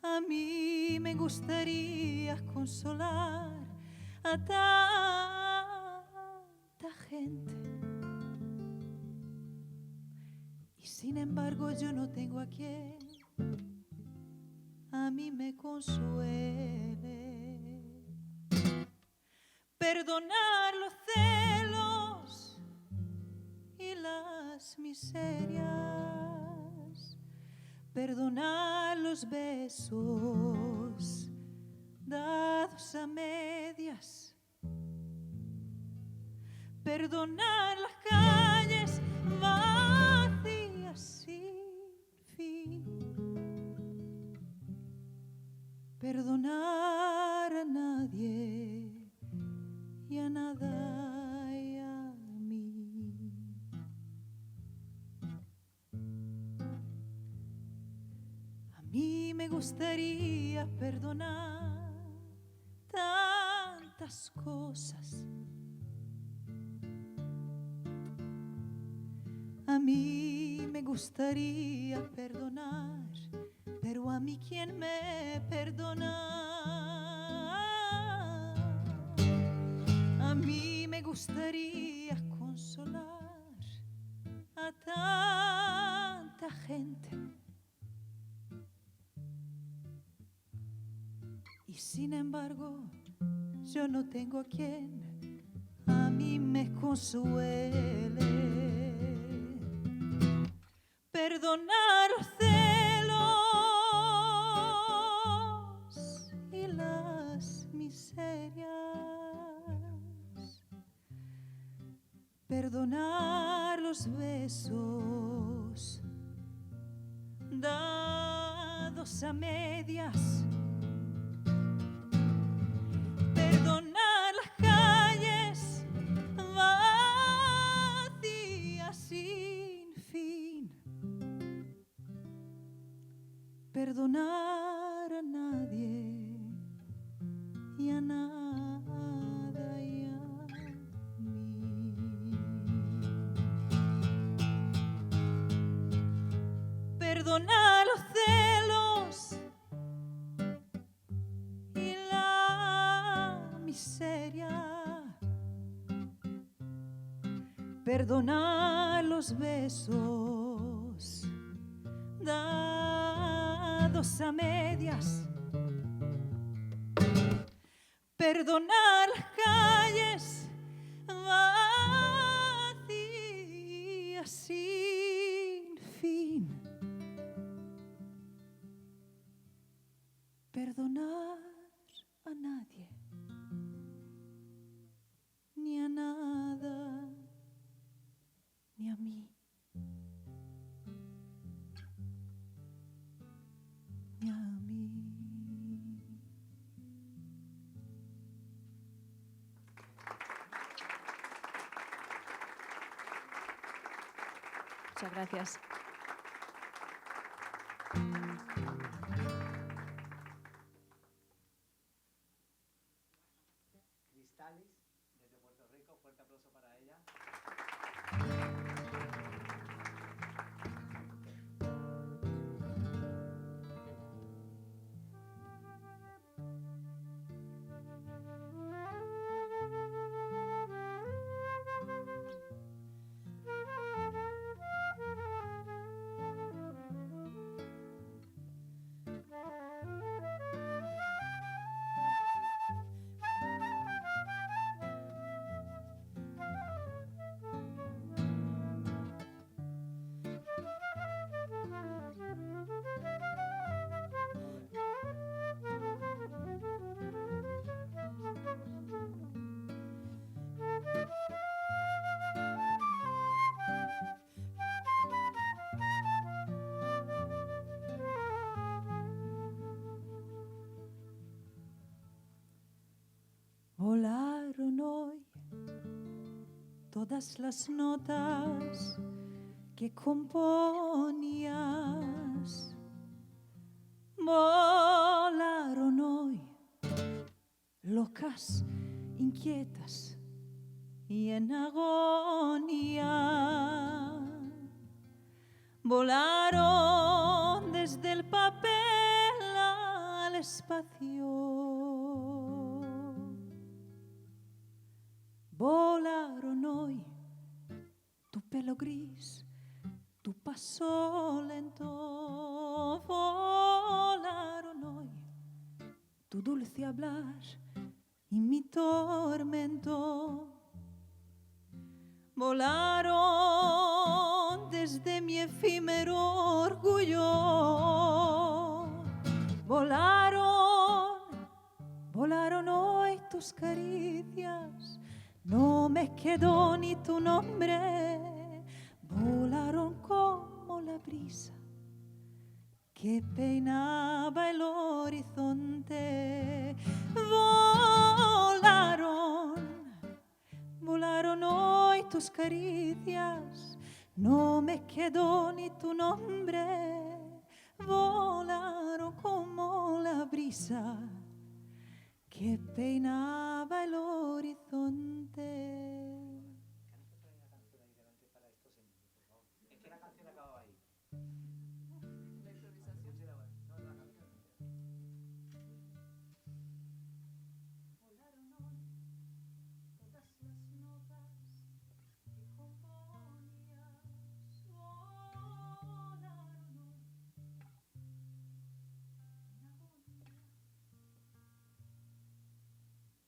A mí me gustaría consolar a tanta gente, y sin embargo yo no tengo a quien a mí me consuele. Perdonar los celos y las miserias, perdonar los besos dados a medias, perdonar las calles vacías sin fin, perdonar a nadie y a nada y a mí. A mí me gustaría perdonar tantas cosas. A mí me gustaría perdonar, pero a mí ¿quién me perdona? A mí me gustaría consolar a tanta gente, y sin embargo yo no tengo a quien a mí me consuele. Perdonar los celos y las miserias, perdonar los besos dados a medias, perdonar las calles vacías sin fin, perdonar a nadie y a nada y a mí. Perdonar los celos y la miseria, perdonar los besos dados a medias, perdonar las calles vacías sin fin, perdonar a nadie ni a nada ni a mí. Muchas gracias. Cristales, desde Puerto Rico, fuerte aplauso para ella. Volaron hoy todas las notas que componías. Volaron hoy, locas, inquietas y en agonía. Volaron desde el papel al espacio. Volaron hoy tu pelo gris, tu paso lento. Volaron hoy tu dulce hablar y mi tormento. Volaron desde mi efímero orgullo. Volaron hoy tus caricias. No me quedó ni tu nombre. Volaron como la brisa que peinaba el horizonte. Volaron hoy tus caricias. No me quedó ni tu nombre. Volaron como la brisa que peinaba el horizonte. Es que la canción acababa ahí.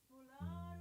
Volaron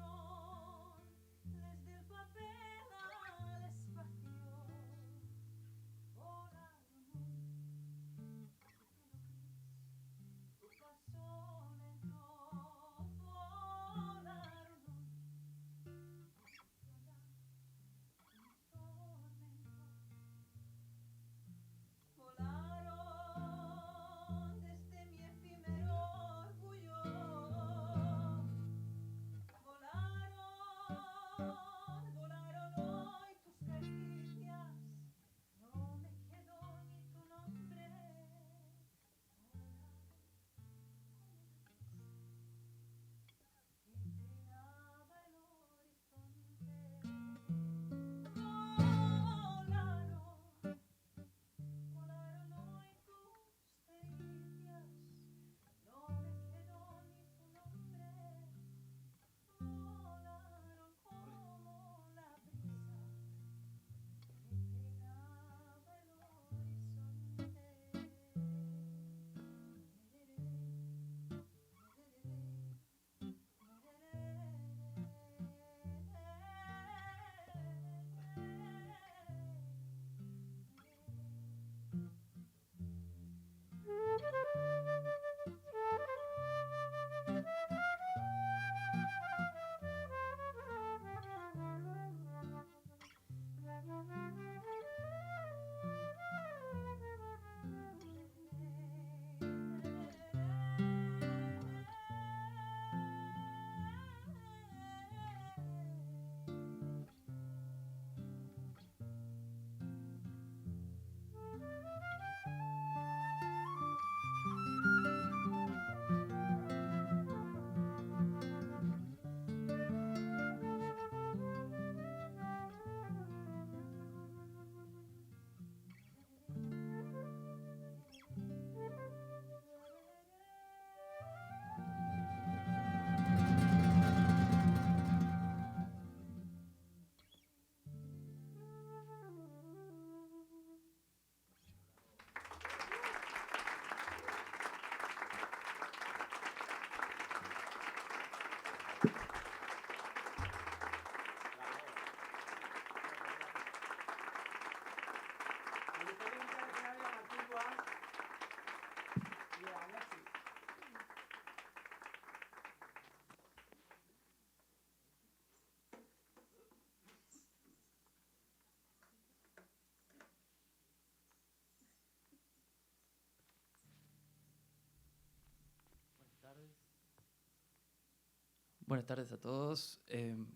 Buenas tardes a todos.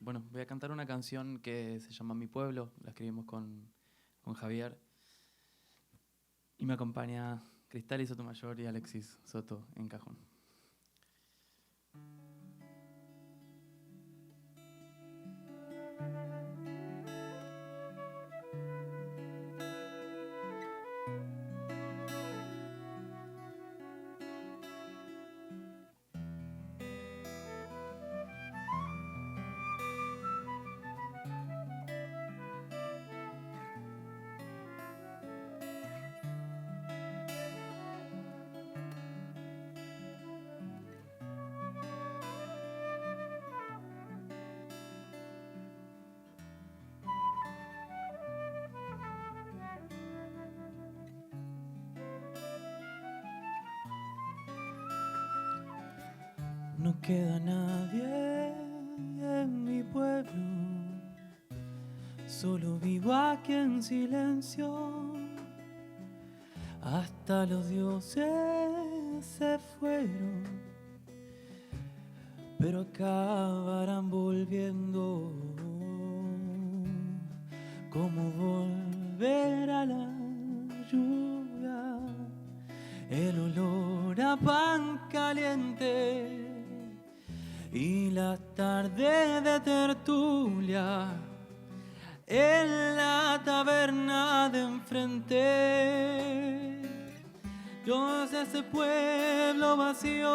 Bueno, voy a cantar una canción que se llama Mi Pueblo, la escribimos con Javier. Y me acompaña Cristali Sotomayor y Alexis Soto en cajón. No queda nadie en mi pueblo, solo vivo aquí en silencio. Hasta los dioses se fueron, pero acabarán volviendo. Como volver a la lluvia, el olor a pan caliente y la tarde de tertulia en la taberna de enfrente. Yo sé ese pueblo vacío,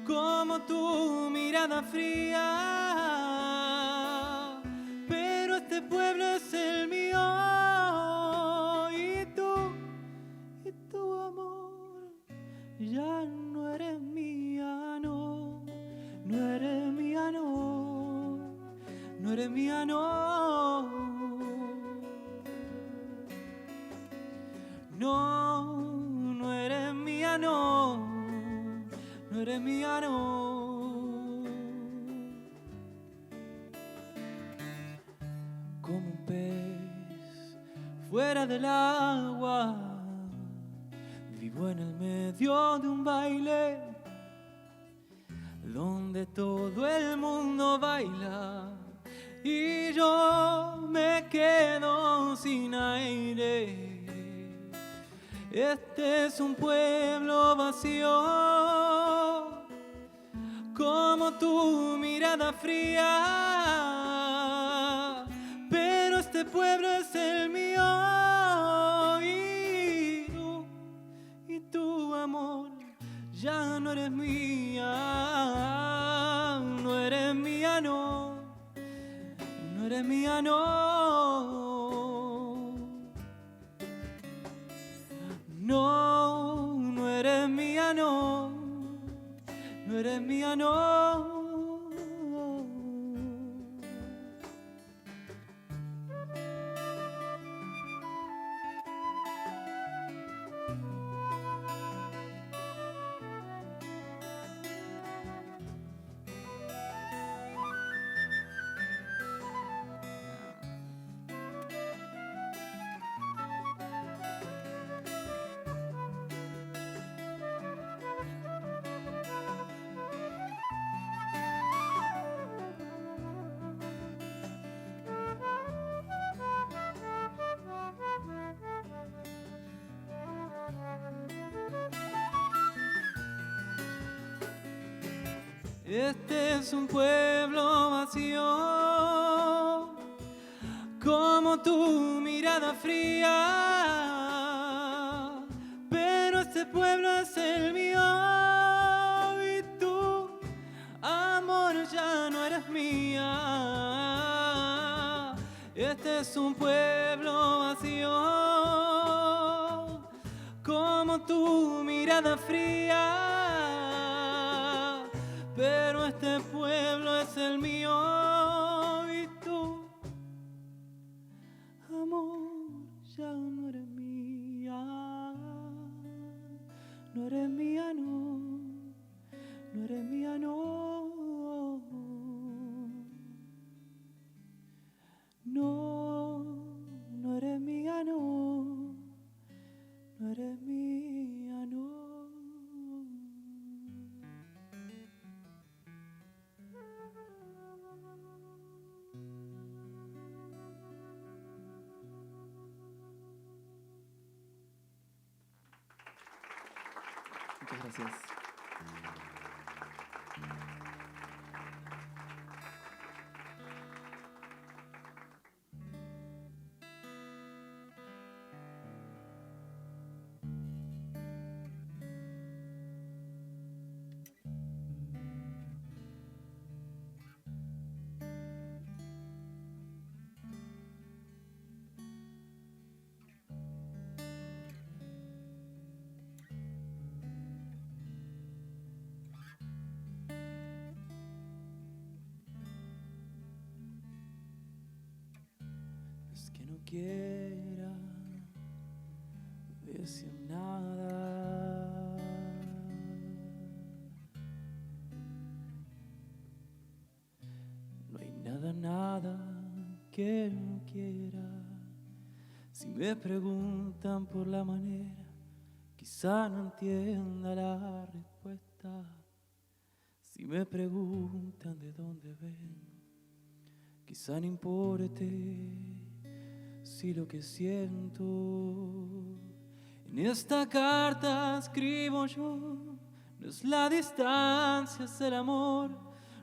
como tu mirada fría, pero este pueblo es el mío. Y tu amor ya no eres mía, no, no eres mía, no, no eres mía, no, no, no eres mía, no, no eres mía, no. Como un pez fuera del agua, vivo en el medio de un baile donde todo el mundo baila y yo me quedo sin aire. Este es un pueblo vacío, como tu mirada fría, pero este pueblo es el mío. Y tu amor ya no eres mía, no eres mía, no, no eres mía, no, no, no eres mía, no, no eres mía, no. Este es un pueblo vacío, como tu mirada fría, pero este pueblo es el mío. Y tú, amor, ya no eres mía. Este es un pueblo vacío, como tu mirada fría, pero este pueblo es el mío. Y tú, amor, ya no eres mía, no eres mía, no, no eres mía, no, no, no eres mía, no, no eres mía, no. Gracias. Es que no quiera decir nada. No hay nada, nada que no quiera. Si me preguntan por la manera, quizá no entienda la respuesta. Si me preguntan de dónde vengo, quizá no importe si lo que siento. En esta carta escribo yo, no es la distancia, es el amor,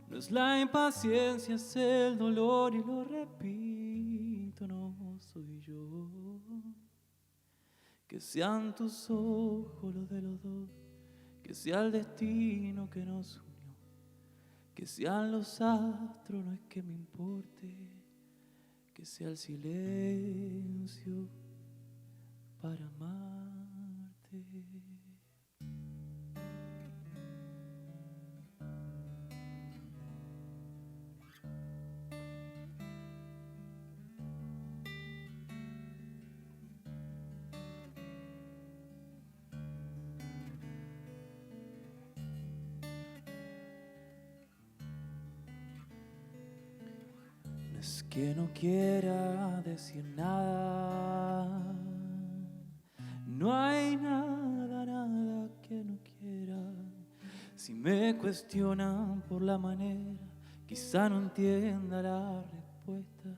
no es la impaciencia, es el dolor, y lo repito, no soy yo. Que sean tus ojos los de los dos, que sea el destino que nos unió, que sean los astros, no es que me importe, que sea el silencio para amarte. No es que no quiera decir nada, no hay nada, nada que no quiera. Si me cuestionan por la manera, quizá no entienda la respuesta.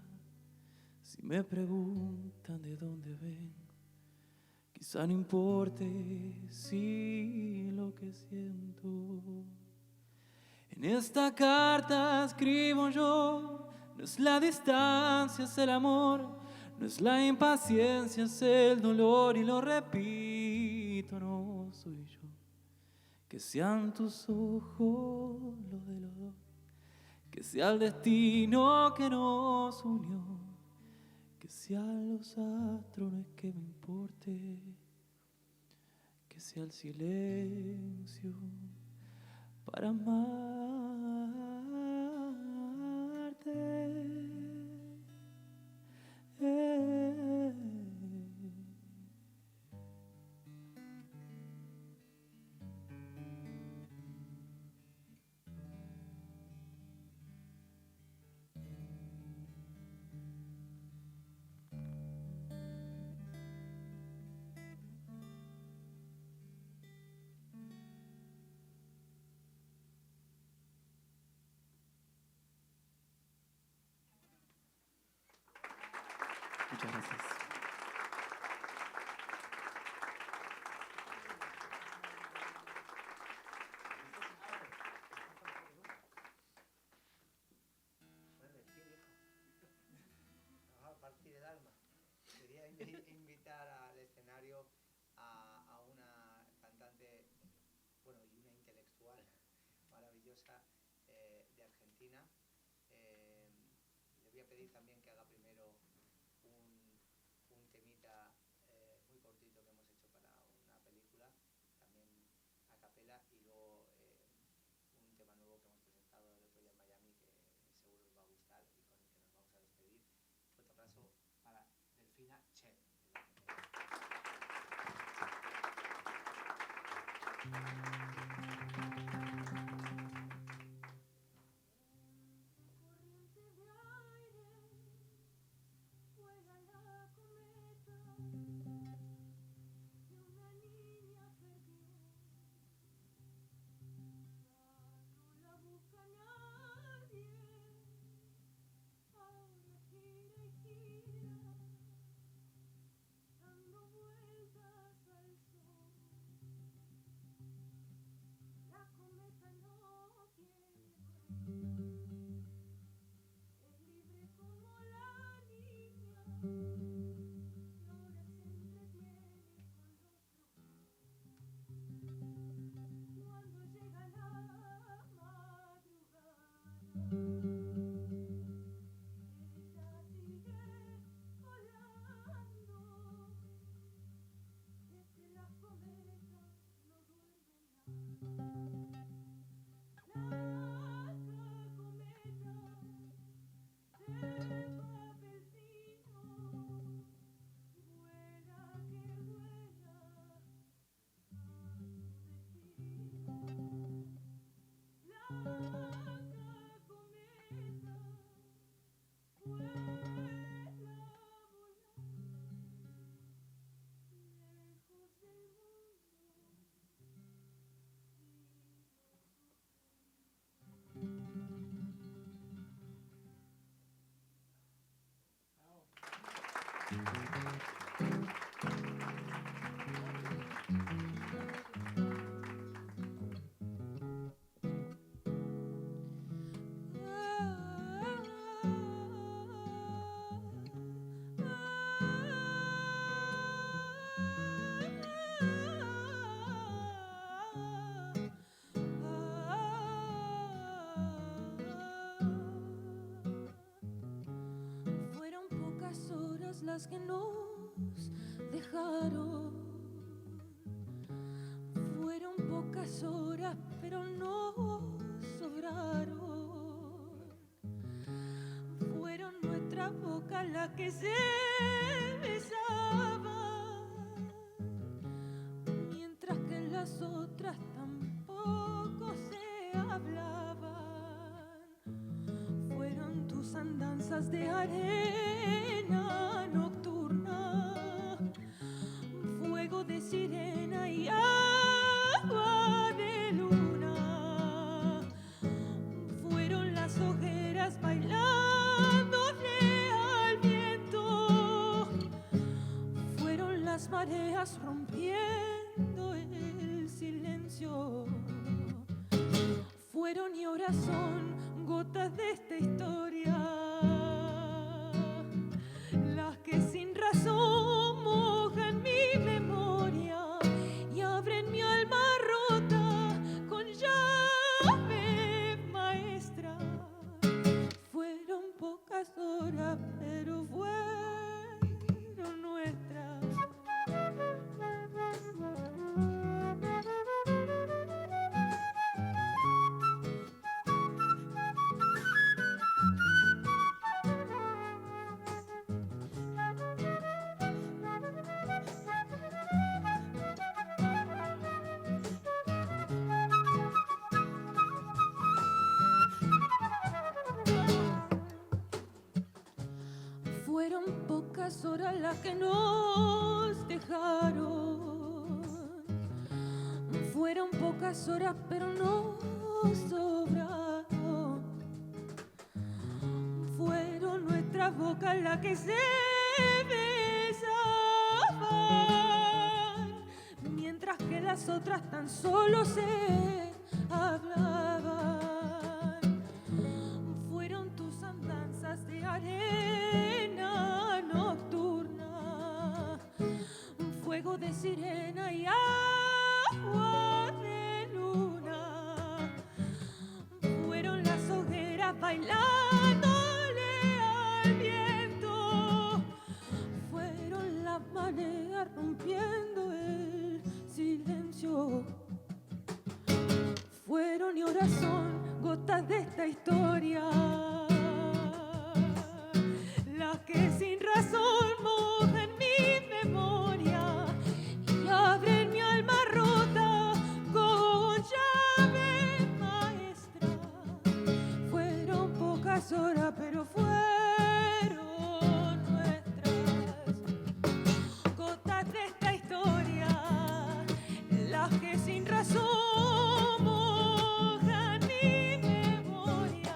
Si me preguntan de dónde vengo, quizá no importe si lo que siento. En esta carta escribo yo, no es la distancia, es el amor, no es la impaciencia, es el dolor, y lo repito, no soy yo. Que sean tus ojos los de los dos, que sea el destino que nos unió, que sean los astros, no es que me importe, que sea el silencio para amarte. Muchas gracias. A partir del alma. Quería invitar al escenario a una cantante, bueno, y una intelectual maravillosa de Argentina. Le voy a pedir también que haga primero un temita muy cortito que hemos hecho para una película, también a capela, y luego un tema nuevo que hemos presentado el otro día en Miami, que seguro os va a gustar y con el que nos vamos a despedir. Fuerte aplauso para Delfina Che. Las que nos dejaron. Fueron pocas horas, pero nos sobraron. Fueron nuestras bocas las que se besaban, mientras que las otras tampoco se hablaban. Fueron tus andanzas de arena nocturna, fuego de sirena y agua de luna. Fueron las ojeras bailándole al viento, fueron las mareas rompiendo el silencio. Fueron y ahora son gotas de esta historia, las que sin razón mojan mi memoria y abren mi alma rota con llave maestra. Fueron pocas horas, pero fueron nuestras. Fueron pocas horas las que nos dejaron. Fueron pocas horas, pero nos sobraron. Fueron nuestras bocas las que se besaban, mientras que las otras tan solo se hablaban. Fueron tus andanzas de arena nocturna, fuego de sirena y agua de luna. Fueron las hogueras bailándole al viento, fueron las mareas rompiendo el silencio. Fueron y ahora son gotas de esta historia, las que sin razón mojan mi memoria y abren mi alma rota con llave maestra. Fueron pocas horas, pero fueron nuestras gotas de esta historia, las que sin razón mojan mi memoria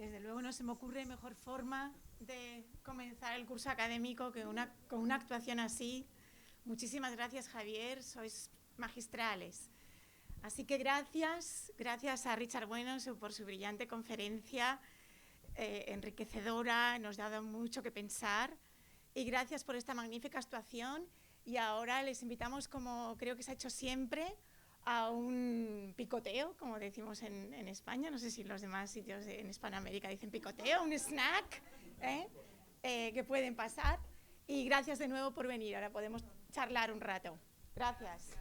desde luego no se me ocurre mejor forma de comenzar el curso académico que con una actuación así. Muchísimas gracias, Javier, sois magistrales. Así que gracias a Richard Bueno por su brillante conferencia, enriquecedora, nos ha dado mucho que pensar, y gracias por esta magnífica actuación. Y ahora les invitamos, como creo que se ha hecho siempre, a un picoteo, como decimos en España. No sé si los demás sitios en Hispanoamérica dicen picoteo, un snack, que pueden pasar. Y gracias de nuevo por venir. Ahora podemos charlar un rato. Gracias.